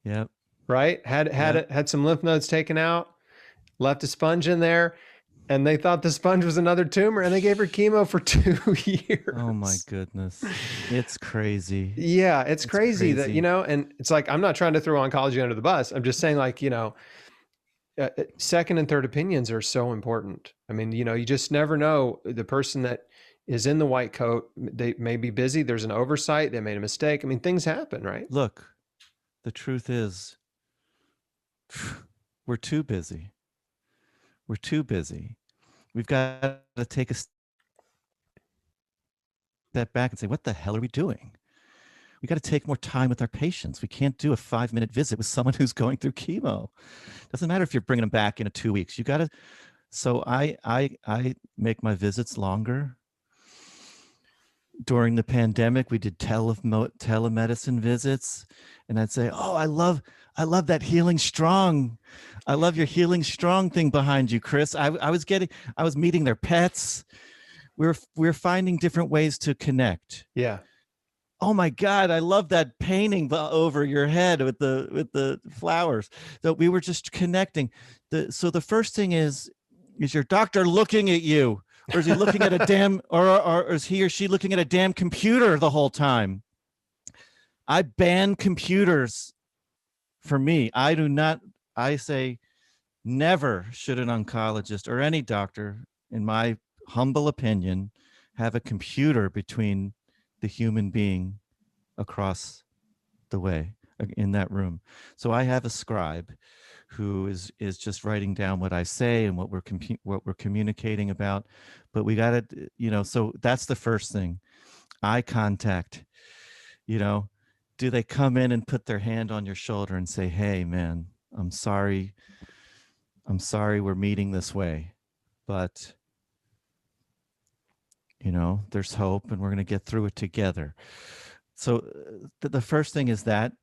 Speaker 2: Yep.
Speaker 1: right?
Speaker 2: Yep.
Speaker 1: Had some lymph nodes taken out, left a sponge in there, and they thought the sponge was another tumor, and they gave her chemo for 2 years.
Speaker 2: Oh my goodness. It's crazy.
Speaker 1: Yeah, it's
Speaker 2: It's
Speaker 1: crazy that,
Speaker 2: crazy.
Speaker 1: and it's like, I'm not trying to throw oncology under the bus. I'm just saying, like, second and third opinions are so important. I mean, you just never know. The person that is in the white coat, they may be busy. There's an oversight. They made a mistake. I mean, things happen, right?
Speaker 2: Look, the truth is, we're too busy. We're too busy. We've got to take a step back and say, what the hell are we doing? We got to take more time with our patients. We can't do a 5-minute visit with someone who's going through chemo. Doesn't matter if you're bringing them back in 2 weeks. You got to. So I make my visits longer. During the pandemic, we did telemedicine visits, and I'd say, "Oh, I love that Healing Strong. I love your Healing Strong thing behind you, Chris." I was meeting their pets. We're finding different ways to connect.
Speaker 1: Yeah.
Speaker 2: Oh my God, I love that painting over your head with the flowers. So we were just connecting. So the first thing is your doctor looking at you? Or is he looking at a damn, or is he or she looking at a damn computer the whole time? I ban computers for me. I say never should an oncologist or any doctor, in my humble opinion, have a computer between the human being across the way in that room. So I have a scribe who is just writing down what I say and what we're communicating about. But we got to, so that's the first thing. Eye contact. Do they come in and put their hand on your shoulder and say, "Hey, man, I'm sorry we're meeting this way, but there's hope and we're going to get through it together." So the first thing is that,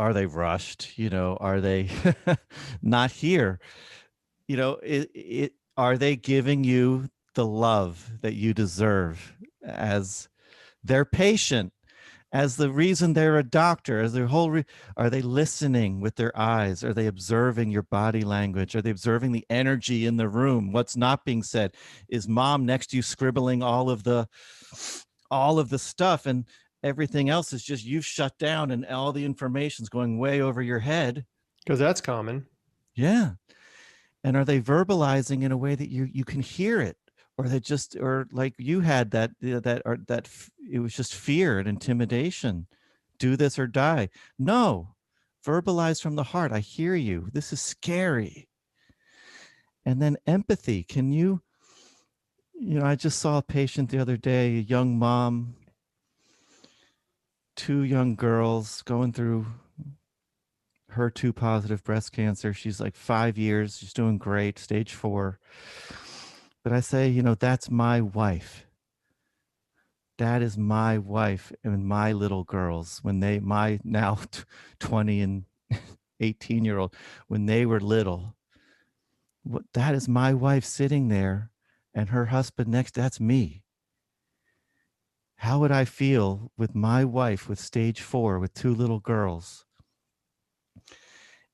Speaker 2: are they rushed? Are they not here? Are they giving you the love that you deserve as their patient, as the reason they're a doctor, as their whole, are they listening with their eyes? Are they observing your body language? Are they observing the energy in the room? What's not being said? Is mom next to you scribbling all of the stuff, and everything else is just you've shut down and all the information's going way over your head?
Speaker 1: Because that's common.
Speaker 2: Yeah. And are they verbalizing in a way that you can hear it? Or they just, or like you had that it was just fear and intimidation. Do this or die. No, verbalize from the heart. I hear you. This is scary. And then empathy. Can you, I just saw a patient the other day, a young mom, 2 young girls going through HER2 positive breast cancer. She's like 5 years. She's doing great, stage 4. But I say, that's my wife. that is my wife and my little girls when they, my now 20 and 18-year-old, when they were little. What, that is my wife sitting there and her husband next. That's me. How would I feel with my wife with stage 4 with 2 little girls?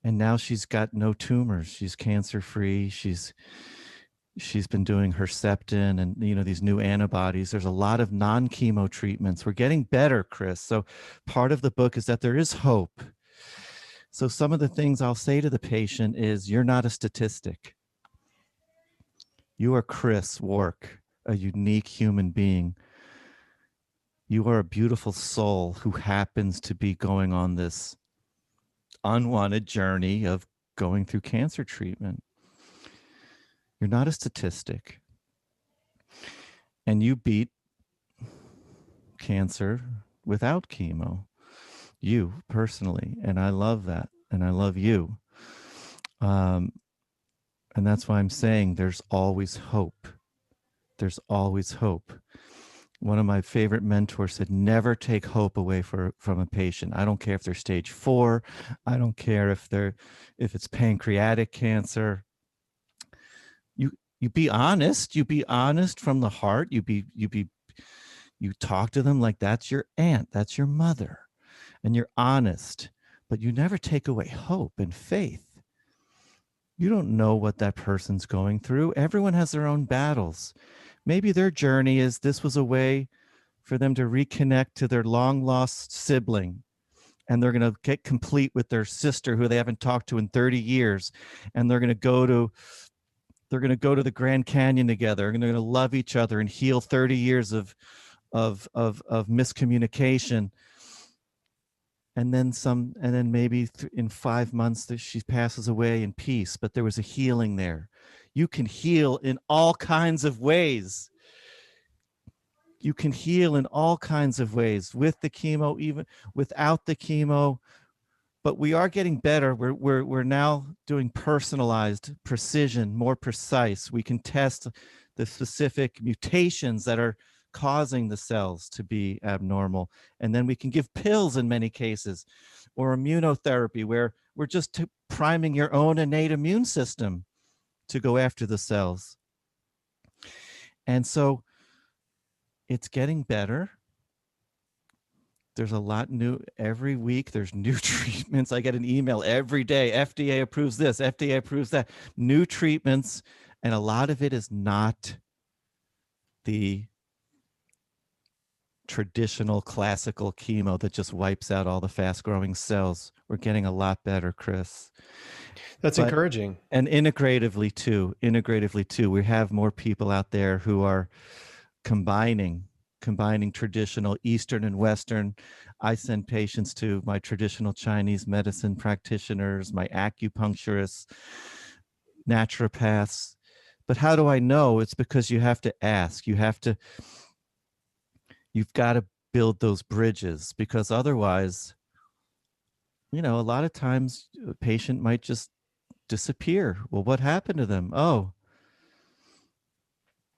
Speaker 2: And now she's got no tumors. She's cancer free. She's been doing Herceptin and, you know, these new antibodies. There's a lot of non-chemo treatments. We're getting better, Chris. So part of the book is that there is hope. So some of the things I'll say to the patient is, you're not a statistic. You are Chris Wark, a unique human being. You are a beautiful soul who happens to be going on this unwanted journey of going through cancer treatment. You're not a statistic. And you beat cancer without chemo, you personally. And I love that. And I love you. And that's why I'm saying there's always hope. There's always hope. One of my favorite mentors said, never take hope away from a patient. I don't care if they're stage 4. I don't care if it's pancreatic cancer. You be honest. You be honest from the heart. You talk to them like that's your aunt, that's your mother, and you're honest, but you never take away hope and faith. You don't know what that person's going through. Everyone has their own battles. Maybe their journey is this was a way for them to reconnect to their long lost sibling, and they're going to get complete with their sister who they haven't talked to in 30 years, and they're going to go to the Grand Canyon together, and they're going to love each other and heal 30 years of miscommunication. And then maybe in 5 months that she passes away in peace, but there was a healing there. You can heal in all kinds of ways. You can heal in all kinds of ways with the chemo, even without the chemo. But we are getting better. We're now doing personalized precision, more precise. We can test the specific mutations that are causing the cells to be abnormal. And then we can give pills in many cases, or immunotherapy, where we're just priming your own innate immune system to go after the cells. And so it's getting better. There's a lot new every week. There's new treatments. I get an email every day. FDA approves this, FDA approves that. New treatments. And a lot of it is not the traditional classical chemo that just wipes out all the fast growing cells. We're getting a lot better, Chris.
Speaker 1: That's encouraging.
Speaker 2: And integratively too, we have more people out there who are combining traditional Eastern and Western. I send patients to my traditional Chinese medicine practitioners, my acupuncturists, naturopaths. But how do I know? It's because you have to ask. You've got to build those bridges, because otherwise, you know, a lot of times a patient might just disappear. Well, what happened to them? Oh,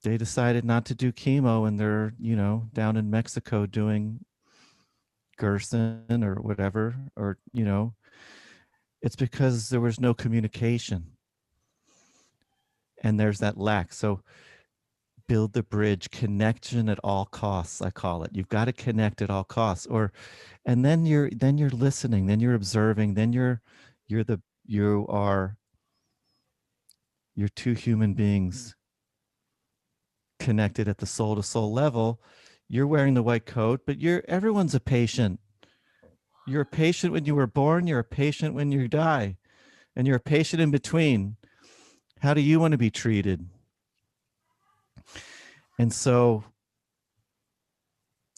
Speaker 2: they decided not to do chemo and they're, you know, down in Mexico doing Gerson or whatever, or, you know, it's because there was no communication and there's that lack. So build the bridge, connection at all costs, I call it. You've got to connect at all costs, and then you're listening, then you're observing, then you're two human beings connected at the soul to soul level. You're wearing the white coat, but everyone's a patient. You're a patient when you were born, you're a patient when you die, and you're a patient in between. How do you want to be treated? And so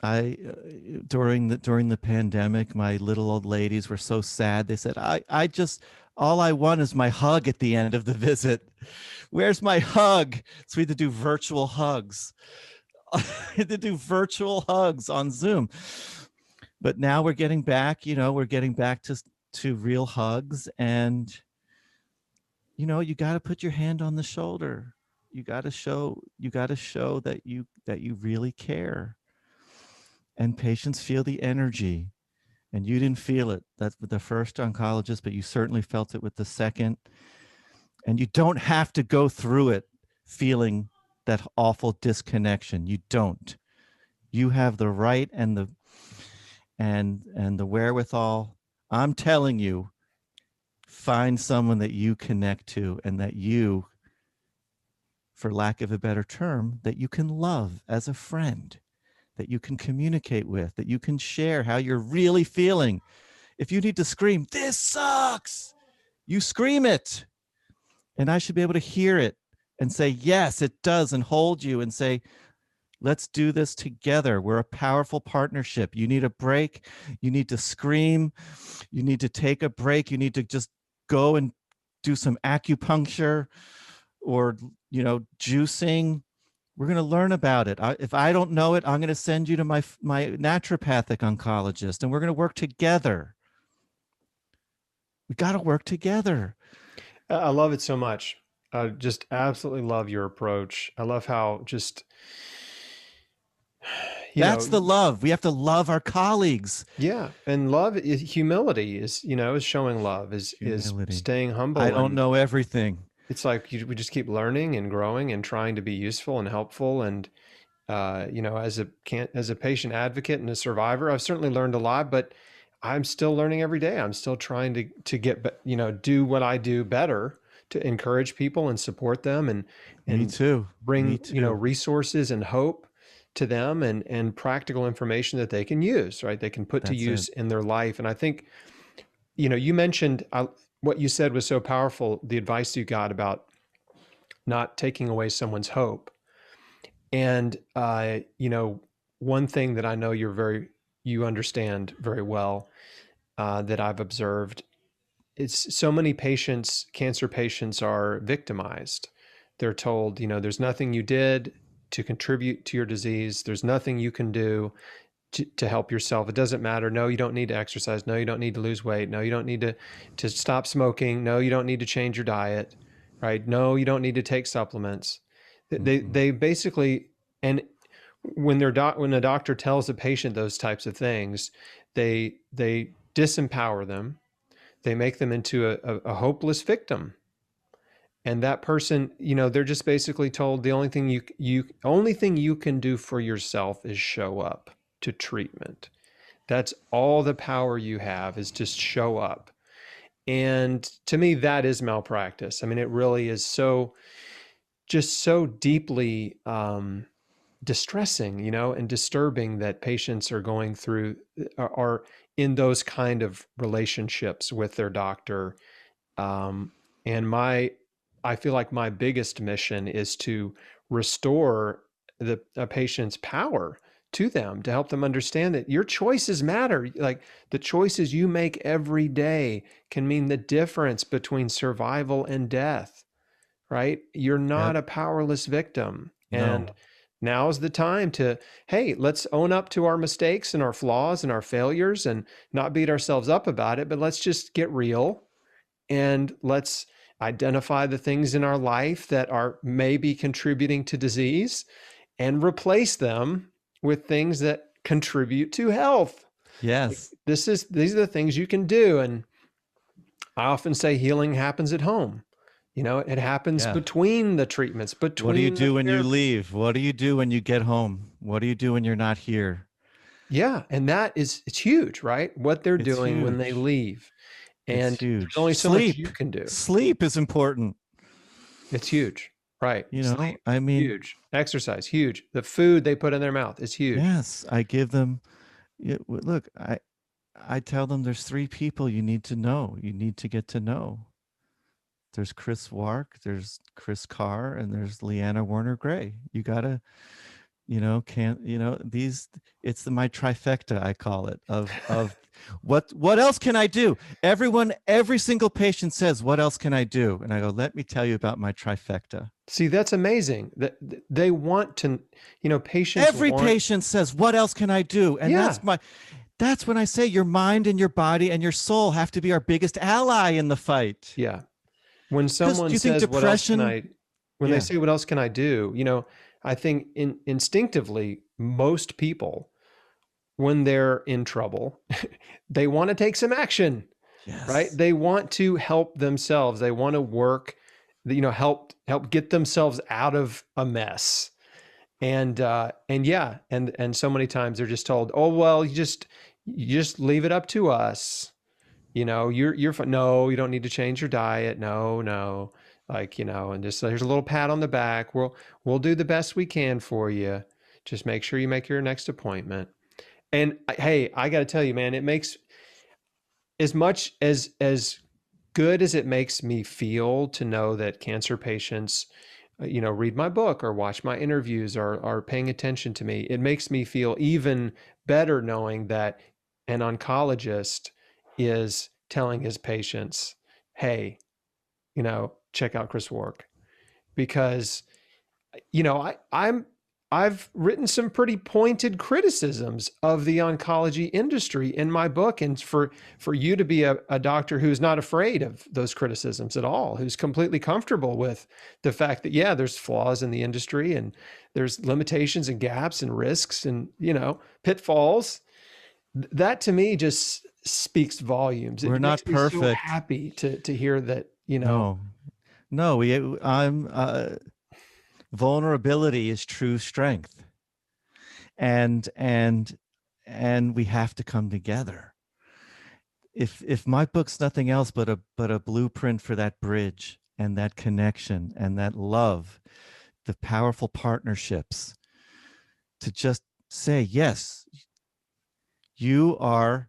Speaker 2: during the pandemic, my little old ladies were so sad. They said, all I want is my hug at the end of the visit. Where's my hug? So we had to do virtual hugs. We had to do virtual hugs on Zoom. But now we're getting back, we're getting back to real hugs. And, you got to put your hand on the shoulder. You got to show that you really care. and patients feel the energy. And you didn't feel it. That's with the first oncologist, but you certainly felt it with the second. And you don't have to go through it feeling that awful disconnection. You don't. You have the right and the wherewithal. I'm telling you, find someone that you connect to and that you, for lack of a better term, that you can love as a friend, that you can communicate with, that you can share how you're really feeling. If you need to scream, "This sucks," you scream it. And I should be able to hear it and say, "Yes, it does," and hold you and say, "Let's do this together. We're a powerful partnership. You need a break. You need to scream. You need to take a break. You need to just go and do some acupuncture or, juicing. We're going to learn about it. If I don't know it, I'm going to send you to my naturopathic oncologist, and we're going to work together. We got to work together."
Speaker 1: I love it so much. I just absolutely love your approach. I love how just,
Speaker 2: That's the love. We have to love our colleagues.
Speaker 1: yeah. And love is humility is showing love is
Speaker 2: Humility.
Speaker 1: staying humble.
Speaker 2: I don't know everything.
Speaker 1: It's like we just keep learning and growing and trying to be useful and helpful. And, as a patient advocate and a survivor, I've certainly learned a lot, but I'm still learning every day. I'm still trying to get, do what I do better to encourage people and support them and
Speaker 2: Me too.
Speaker 1: bring,
Speaker 2: Me too.
Speaker 1: resources and hope to them and practical information that they can use, right? They can put to
Speaker 2: That's
Speaker 1: use
Speaker 2: it.
Speaker 1: in their life. And I think, you mentioned what you said was so powerful, the advice you got about not taking away someone's hope. And, one thing that I know you understand very well, that I've observed, it's so many patients, cancer patients, are victimized. They're told, there's nothing you did to contribute to your disease. There's nothing you can do to help yourself. It doesn't matter. No, you don't need to exercise. No, you don't need to lose weight. No, you don't need to stop smoking. No, you don't need to change your diet, right? No, you don't need to take supplements. They basically, and when when a doctor tells a patient those types of things, they disempower them. They make them into a hopeless victim. And that person, they're just basically told the only thing you can do for yourself is show up to treatment. That's all the power you have, is just show up. And to me, that is malpractice. I mean, it really is just so deeply distressing, and disturbing that patients are going through, are in those kind of relationships with their doctor. And I feel like my biggest mission is to restore a patient's power to them, to help them understand that your choices matter. Like, the choices you make every day can mean the difference between survival and death, right? You're not
Speaker 2: Yep.
Speaker 1: a powerless victim. And
Speaker 2: No.
Speaker 1: now's the time to, hey, let's own up to our mistakes and our flaws and our failures and not beat ourselves up about it, but let's just get real and let's identify the things in our life that are maybe contributing to disease and replace them with things that contribute to health.
Speaker 2: Yes.
Speaker 1: These are the things you can do. And I often say healing happens at home. It happens
Speaker 2: Yeah.
Speaker 1: between the treatments,
Speaker 2: What do you
Speaker 1: between the
Speaker 2: do when you
Speaker 1: therapy.
Speaker 2: leave? What do you do when you get home? What do you do when you're not here?
Speaker 1: Yeah. And it's huge, right? What they're
Speaker 2: It's
Speaker 1: doing when they
Speaker 2: huge.
Speaker 1: leave.
Speaker 2: It's
Speaker 1: And there's
Speaker 2: huge.
Speaker 1: only so much
Speaker 2: Sleep.
Speaker 1: you can do.
Speaker 2: Sleep is important.
Speaker 1: It's huge, right? Sleep,
Speaker 2: I mean,
Speaker 1: huge. Exercise, huge. The food they put in their mouth is huge.
Speaker 2: yes, I give them, look, I tell them there's 3 people you need to know. You need to get to know. There's Chris Wark, there's Chris Carr, and there's Leanna Warner Gray. You gotta, it's my trifecta, I call it, of what else can I do? Every single patient says, "What else can I do?" And I go, "Let me tell you about my trifecta."
Speaker 1: See, that's amazing. That they want to, patients
Speaker 2: Every
Speaker 1: want,
Speaker 2: patient says, "What else can I do?" And
Speaker 1: yeah,
Speaker 2: that's when I say your mind and your body and your soul have to be our biggest ally in the fight.
Speaker 1: yeah. When
Speaker 2: Because do
Speaker 1: someone
Speaker 2: you think
Speaker 1: says, "What else can
Speaker 2: depression?
Speaker 1: I?" When they
Speaker 2: Yeah.
Speaker 1: say, "What else can I do?" I think instinctively, most people when they're in trouble, they want to take some action, right?
Speaker 2: Yes.
Speaker 1: They want to help themselves. They want to work, help get themselves out of a mess. And yeah, and so many times they're just told, oh well, you just leave it up to us. You're fine. No, you don't need to change your diet. No, no. And just here's a little pat on the back. We'll do the best we can for you. Just make sure you make your next appointment. And hey, I got to tell you, man, it makes as much as good as it makes me feel to know that cancer patients, read my book or watch my interviews or are paying attention to me. It makes me feel even better knowing that an oncologist is telling his patients, hey, check out Chris' work. Because I've written some pretty pointed criticisms of the oncology industry in my book, and for you to be a doctor who's not afraid of those criticisms at all, who's completely comfortable with the fact that yeah, there's flaws in the industry and there's limitations and gaps and risks and pitfalls. That to me just speaks volumes.
Speaker 2: We're
Speaker 1: It makes
Speaker 2: not
Speaker 1: me so
Speaker 2: perfect.
Speaker 1: happy to hear that.
Speaker 2: No, no, I'm vulnerability is true strength. And we have to come together. If my book's nothing else but a blueprint for that bridge and that connection and that love, the powerful partnerships to just say, yes, you are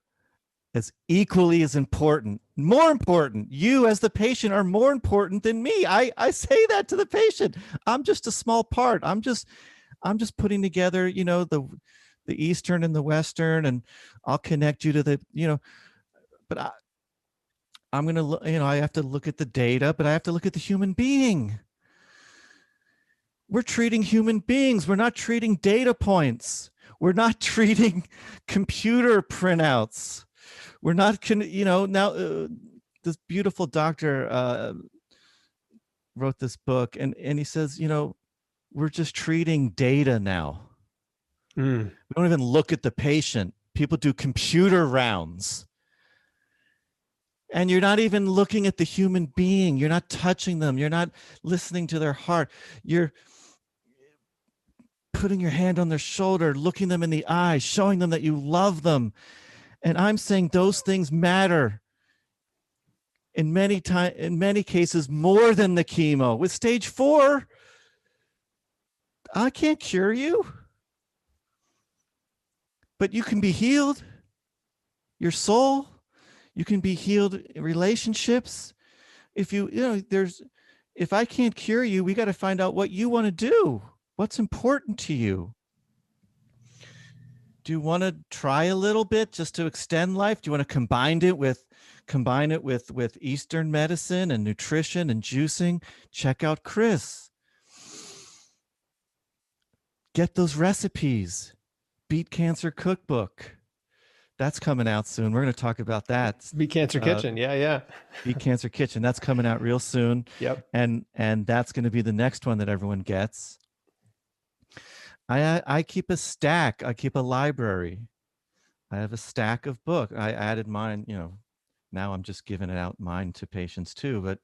Speaker 2: as equally as important, more important. You as the patient are more important than me. I say that to the patient. I'm just a small part. I'm just putting together, the Eastern and the Western, and I'll connect you to the, but I'm going to, I have to look at the data, but I have to look at the human being. We're treating human beings. We're not treating data points. We're not treating computer printouts. We're not, now this beautiful doctor wrote this book, and he says, we're just treating data now. We don't even look at the patient. People do computer rounds. And you're not even looking at the human being. You're not touching them. You're not listening to their heart. You're putting your hand on their shoulder, looking them in the eye, showing them that you love them. And I'm saying those things matter in many cases more than the chemo. With stage 4, I can't cure you, but you can be healed. Your soul, you can be healed in relationships. If if I can't cure you, we got to find out what you want to do. What's important to you? Do you want to try a little bit just to extend life? Do you want to combine it with Eastern medicine and nutrition and juicing? Check out Chris. Get those recipes. Beat Cancer Cookbook. That's coming out soon. We're going to talk about that.
Speaker 1: Beat Cancer Kitchen. Yeah.
Speaker 2: Beat Cancer Kitchen. That's coming out real soon.
Speaker 1: Yep.
Speaker 2: And that's going to be the next one that everyone gets. I keep a stack. I keep a library. I have a stack of books. I added mine, now I'm just giving it out mine to patients too.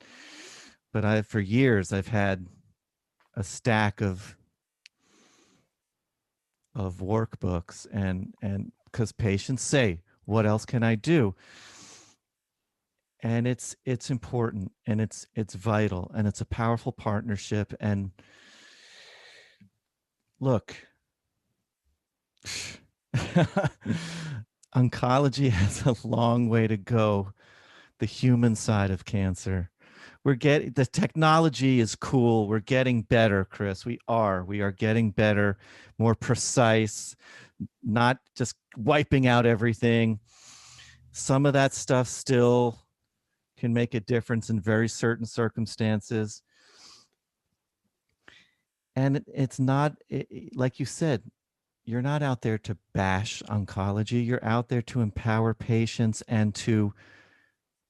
Speaker 2: But for years I've had a stack of workbooks, and because patients say, what else can I do? And it's important, and it's vital, and it's a powerful partnership. And look, oncology has a long way to go. The human side of cancer. The technology is cool. We're getting better, Chris. We are getting better, more precise, not just wiping out everything. Some of that stuff still can make a difference in very certain circumstances. And it's not, like you said, you're not out there to bash oncology. You're out there to empower patients and to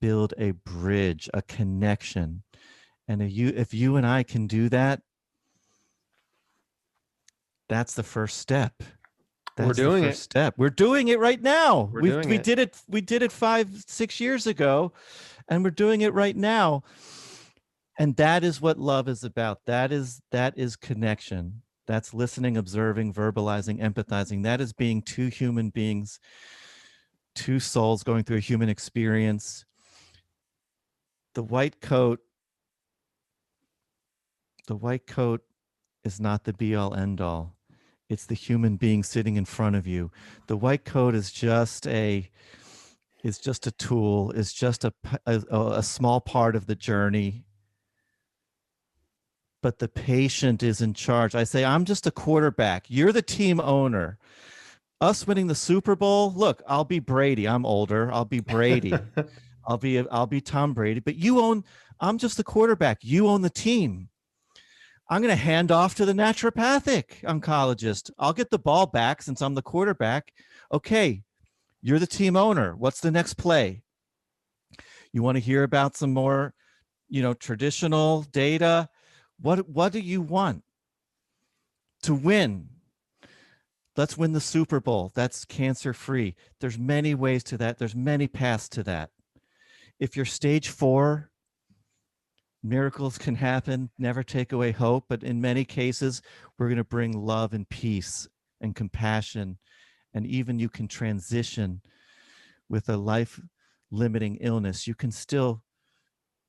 Speaker 2: build a bridge, a connection. And if you and I can do that, that's the first step.
Speaker 1: We're
Speaker 2: That's the
Speaker 1: doing
Speaker 2: first
Speaker 1: it.
Speaker 2: step. We're doing it right now.
Speaker 1: We're
Speaker 2: We
Speaker 1: doing
Speaker 2: we
Speaker 1: it.
Speaker 2: did it. We did it 5-6 years ago, and we're doing it right now. And that is what love is about. That is connection. That's listening, observing, verbalizing, empathizing. That is being two human beings, two souls going through a human experience. The white coat, the white coat is not the be all end all. It's the human being sitting in front of you. The white coat is just a tool, is just a small part of the journey. But the patient is in charge. I say, I'm just a quarterback. You're the team owner. Us winning the Super Bowl, look, I'll be Brady. I'm older. I'll be Brady. I'll be Tom Brady. But I'm just the quarterback. You own the team. I'm going to hand off to the naturopathic oncologist. I'll get the ball back since I'm the quarterback. Okay, you're the team owner. What's the next play? You want to hear about some more, traditional data? What do you want to win? Let's win the Super Bowl. That's cancer free. There's many ways to that. There's many paths to that. If you're stage 4, miracles can happen. Never take away hope. But in many cases, we're going to bring love and peace and compassion. And even you can transition with a life limiting illness. You can still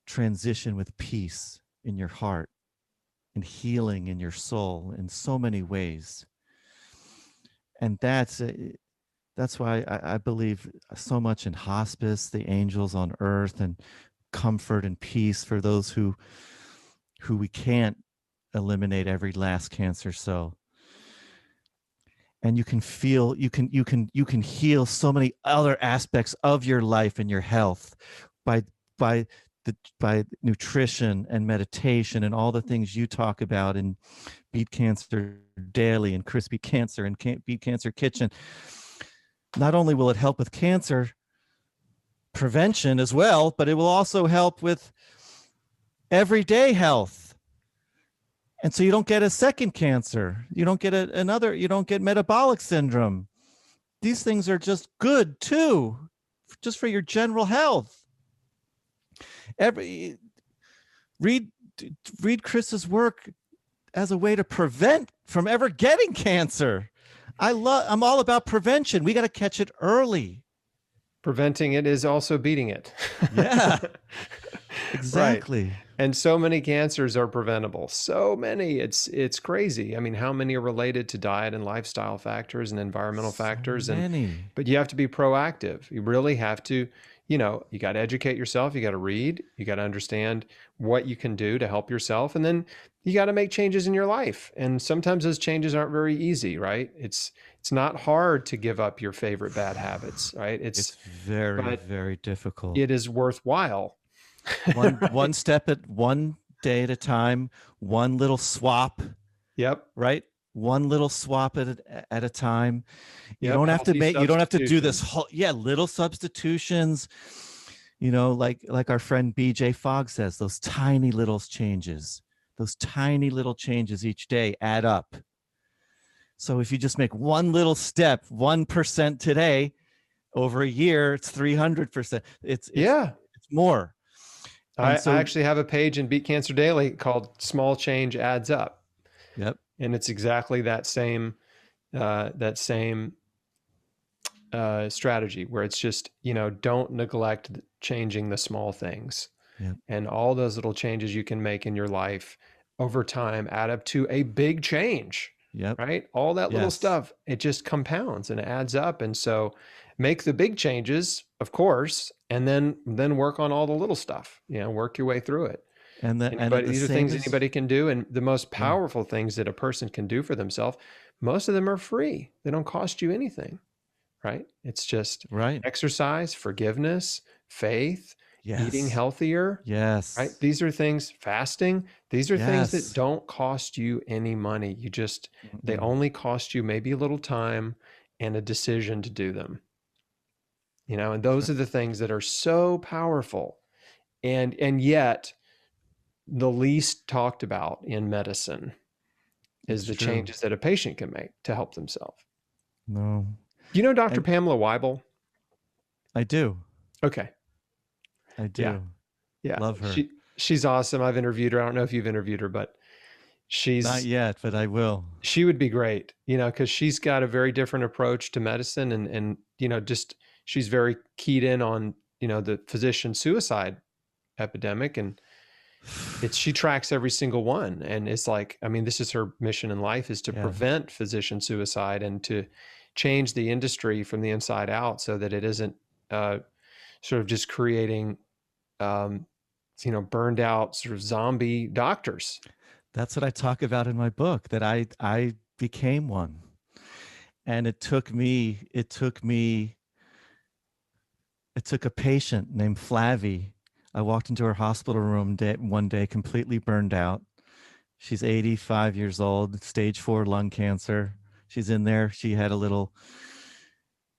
Speaker 2: transition with peace in your heart and healing in your soul in so many ways. And that's why I believe so much in hospice, the angels on earth, and comfort and peace for those who we can't eliminate every last cancer cell. And you can heal so many other aspects of your life and your health by nutrition and meditation and all the things you talk about in Beat Cancer Daily and Chris Beat Cancer and Beat Cancer Kitchen. Not only will it help with cancer prevention as well, but it will also help with everyday health. And so you don't get a second cancer. You don't get you don't get metabolic syndrome. These things are just good too, just for your general health. Read Chris's work as a way to prevent from ever getting cancer. I'm all about prevention. We got to catch it early.
Speaker 1: Preventing it is also beating it.
Speaker 2: Yeah, exactly.
Speaker 1: Right. And so many cancers are preventable. So many. It's crazy. I mean, how many are related to diet and lifestyle factors and environmental factors?
Speaker 2: Many.
Speaker 1: But you have to be proactive. You really have to, you got to educate yourself. You got to read. You got to understand what you can do to help yourself. And then you got to make changes in your life. And sometimes those changes aren't very easy, right? It's not hard to give up your favorite bad habits, right?
Speaker 2: It's very, very difficult.
Speaker 1: It is worthwhile.
Speaker 2: One step one day at a time, one little swap.
Speaker 1: Yep.
Speaker 2: Right? One little swap at a time. You
Speaker 1: Yep.
Speaker 2: don't have to do this whole, little substitutions. Like our friend BJ Fogg says, those tiny little changes each day add up. So if you just make one little step, 1% today, over a year, it's 300%. It's more.
Speaker 1: I actually have a page in Beat Cancer Daily called "Small Change Adds Up."
Speaker 2: Yep.
Speaker 1: And it's exactly that same strategy where it's just, don't neglect changing the small things.
Speaker 2: Yep.
Speaker 1: And all those little changes you can make in your life over time add up to a big change.
Speaker 2: Yep.
Speaker 1: Right? All that little stuff, it just compounds and it adds up. And so make the big changes, of course, and then work on all the little stuff, work your way through it.
Speaker 2: And
Speaker 1: these are things anybody can do. And the most powerful things that a person can do for themselves, most of them are free. They don't cost you anything, right? It's just exercise, forgiveness, faith, eating healthier.
Speaker 2: Yes.
Speaker 1: Right? These are things, fasting. These are things that don't cost you any money. They only cost you maybe a little time and a decision to do them. And those are the things that are so powerful. And yet the least talked about in medicine is the changes that a patient can make to help themselves.
Speaker 2: No.
Speaker 1: You know Dr.
Speaker 2: And
Speaker 1: Pamela Weibel?
Speaker 2: I do.
Speaker 1: Okay.
Speaker 2: I
Speaker 1: Yeah.
Speaker 2: do.
Speaker 1: Yeah.
Speaker 2: Love her.
Speaker 1: She's awesome. I've interviewed her. I don't know if you've interviewed her, but
Speaker 2: Not
Speaker 1: she's
Speaker 2: yet, but I will.
Speaker 1: she would be great, because she's got a very different approach to medicine, and just she's very keyed in on, the physician suicide epidemic, and she tracks every single one. And it's like, I mean, this is her mission in life, is to
Speaker 2: Yeah.
Speaker 1: prevent physician suicide and to change the industry from the inside out so that it isn't sort of just creating um, burned out sort of zombie doctors.
Speaker 2: That's what I talk about in my book, that I became one. And it took a patient named Flavie. I walked into her hospital room one day completely burned out. She's 85 years old, stage 4 lung cancer. She's in there. She had a little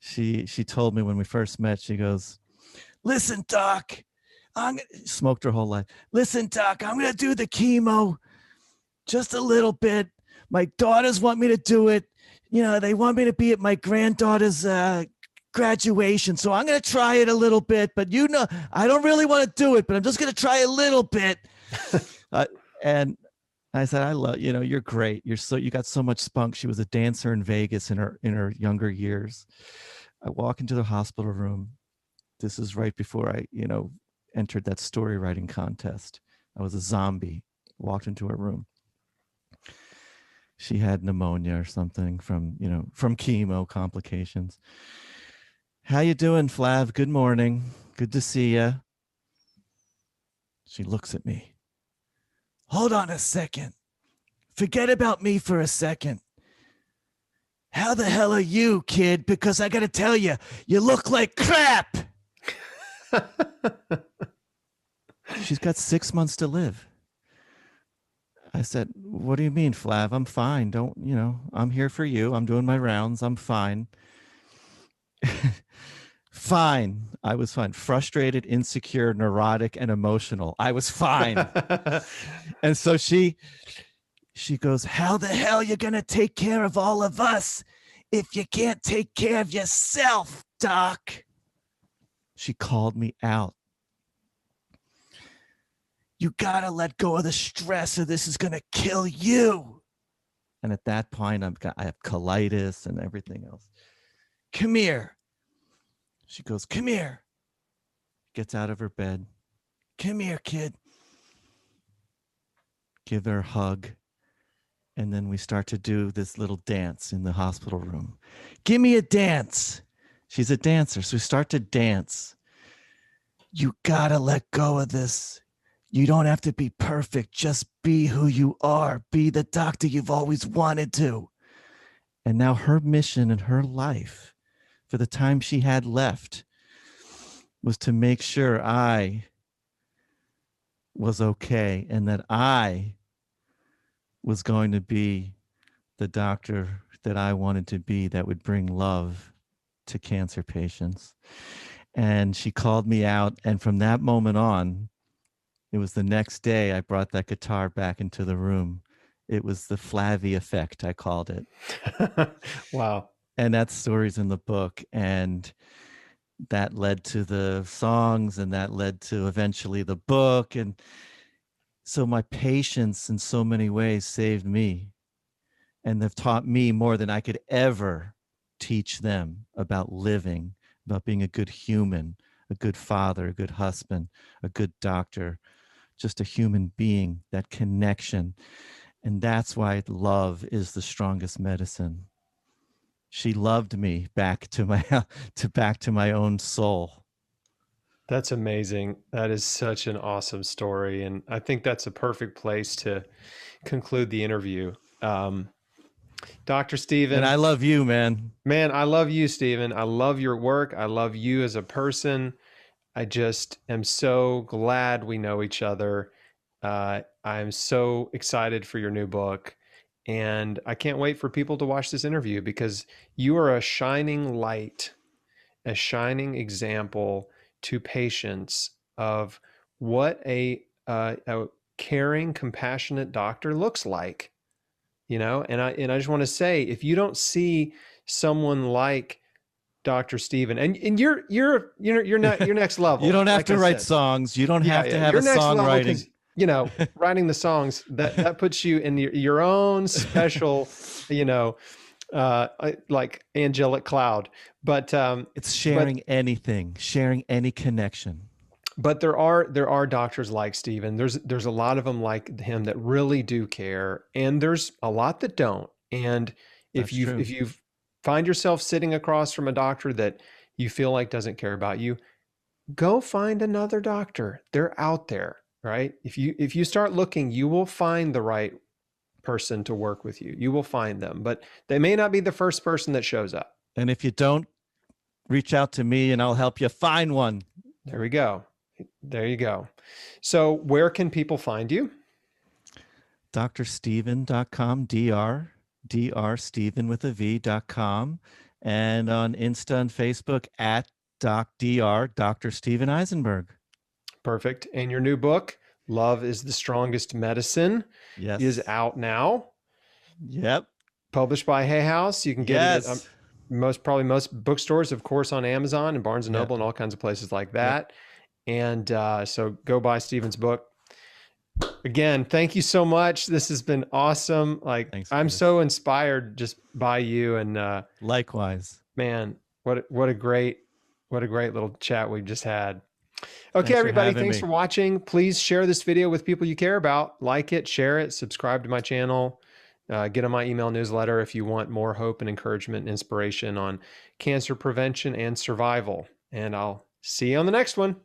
Speaker 2: she told me when we first met, she goes, "Listen, doc, smoked her whole life. Listen, doc, I'm going to do the chemo just a little bit. My daughters want me to do it. They want me to be at my granddaughter's graduation. So I'm going to try it a little bit, but I don't really want to do it, but I'm just going to try a little bit." And I said, "I love, you're great. You got so much spunk." She was a dancer in Vegas in her younger years. I walk into the hospital room. This is right before I, entered that story writing contest. I was a zombie. Walked into her room. She had pneumonia or something from chemo complications. "How you doing, Flav? Good morning. Good to see you." She looks at me. "Hold on a second. Forget about me for a second. How the hell are you, kid? Because I got to tell you, you look like crap." She's got 6 months to live. I said, "What do you mean, Flav? I'm fine. I'm here for you. I'm doing my rounds. I'm fine." Fine. I was fine. Frustrated, insecure, neurotic, and emotional. I was fine. And so she goes, "How the hell you going to take care of all of us if you can't take care of yourself, doc?" She called me out. "You got to let go of the stress or this is going to kill you." And at that point, I have colitis and everything else. "Come here." She goes, "Come here." Gets out of her bed. "Come here, kid." Give her a hug. And then we start to do this little dance in the hospital room. "Give me a dance." She's a dancer. So we start to dance. "You got to let go of this. You don't have to be perfect. Just be who you are. Be the doctor you've always wanted to." And now her mission in her life, for the time she had left, was to make sure I was okay and that I was going to be the doctor that I wanted to be, that would bring love to cancer patients. And she called me out. And from that moment on, it was the next day I brought that guitar back into the room. It was the Flavie effect, I called it.
Speaker 1: Wow.
Speaker 2: And that story's in the book. And that led to the songs, and that led to eventually the book. And so my patients in so many ways saved me, and they've taught me more than I could ever teach them about living, about being a good human, a good father, a good husband, a good doctor, just a human being, that connection. And that's why love is the strongest medicine. She loved me back to my own soul.
Speaker 1: That's amazing. That is such an awesome story. And I think that's a perfect place to conclude the interview. Dr.
Speaker 2: And I
Speaker 1: Stephen,
Speaker 2: love you, man.
Speaker 1: man, I love you, Stephen. I love your work. I love you as a person. I just am so glad we know each other. I'm so excited for your new book. And I can't wait for people to watch this interview, because you are a shining light, a shining example to patients of what a caring, compassionate doctor looks like. And I just want to say, if you don't see someone like Dr. Steven, and you're not your next
Speaker 2: You
Speaker 1: level.
Speaker 2: don't have
Speaker 1: Like
Speaker 2: to
Speaker 1: I
Speaker 2: write
Speaker 1: said,
Speaker 2: songs. You don't
Speaker 1: yeah,
Speaker 2: have to
Speaker 1: yeah,
Speaker 2: have a
Speaker 1: your next level
Speaker 2: songwriting.
Speaker 1: because writing the songs that puts you in your own special, like angelic cloud. But
Speaker 2: It's
Speaker 1: but
Speaker 2: sharing anything, sharing any connection.
Speaker 1: but there are doctors like Steven. There's a lot of them like him that really do care, and there's a lot that don't. And
Speaker 2: That's true.
Speaker 1: if you find yourself sitting across from a doctor that you feel like doesn't care about you, go find another doctor. They're out there, right? If you start looking, you will find the right person to work with you. You will find them, but they may not be the first person that shows up.
Speaker 2: And if you don't, reach out to me and I'll help you find one.
Speaker 1: There we go. There you go. So where can people find you?
Speaker 2: drsteven.com, dr Steven with a v.com, and on Insta and Facebook at Dr. Steven Eisenberg.
Speaker 1: Perfect. And your new book, Love is the Strongest Medicine,
Speaker 2: Yes.
Speaker 1: is out now.
Speaker 2: Yep.
Speaker 1: Published by Hay House. You can get it at
Speaker 2: Yes.
Speaker 1: most bookstores, of course, on Amazon and Barnes and Noble and all kinds of places like that. And so go buy Steven's book. Again, thank you so much. This has been awesome. Like,
Speaker 2: Thanks,
Speaker 1: I'm
Speaker 2: Chris.
Speaker 1: so inspired just by you. And
Speaker 2: Likewise.
Speaker 1: man, what a great little chat we just had. Okay,
Speaker 2: Thanks for
Speaker 1: everybody,
Speaker 2: having
Speaker 1: thanks
Speaker 2: me.
Speaker 1: for watching. Please share this video with people you care about. Like it, share it, subscribe to my channel. Get on my email newsletter if you want more hope and encouragement and inspiration on cancer prevention and survival. And I'll see you on the next one.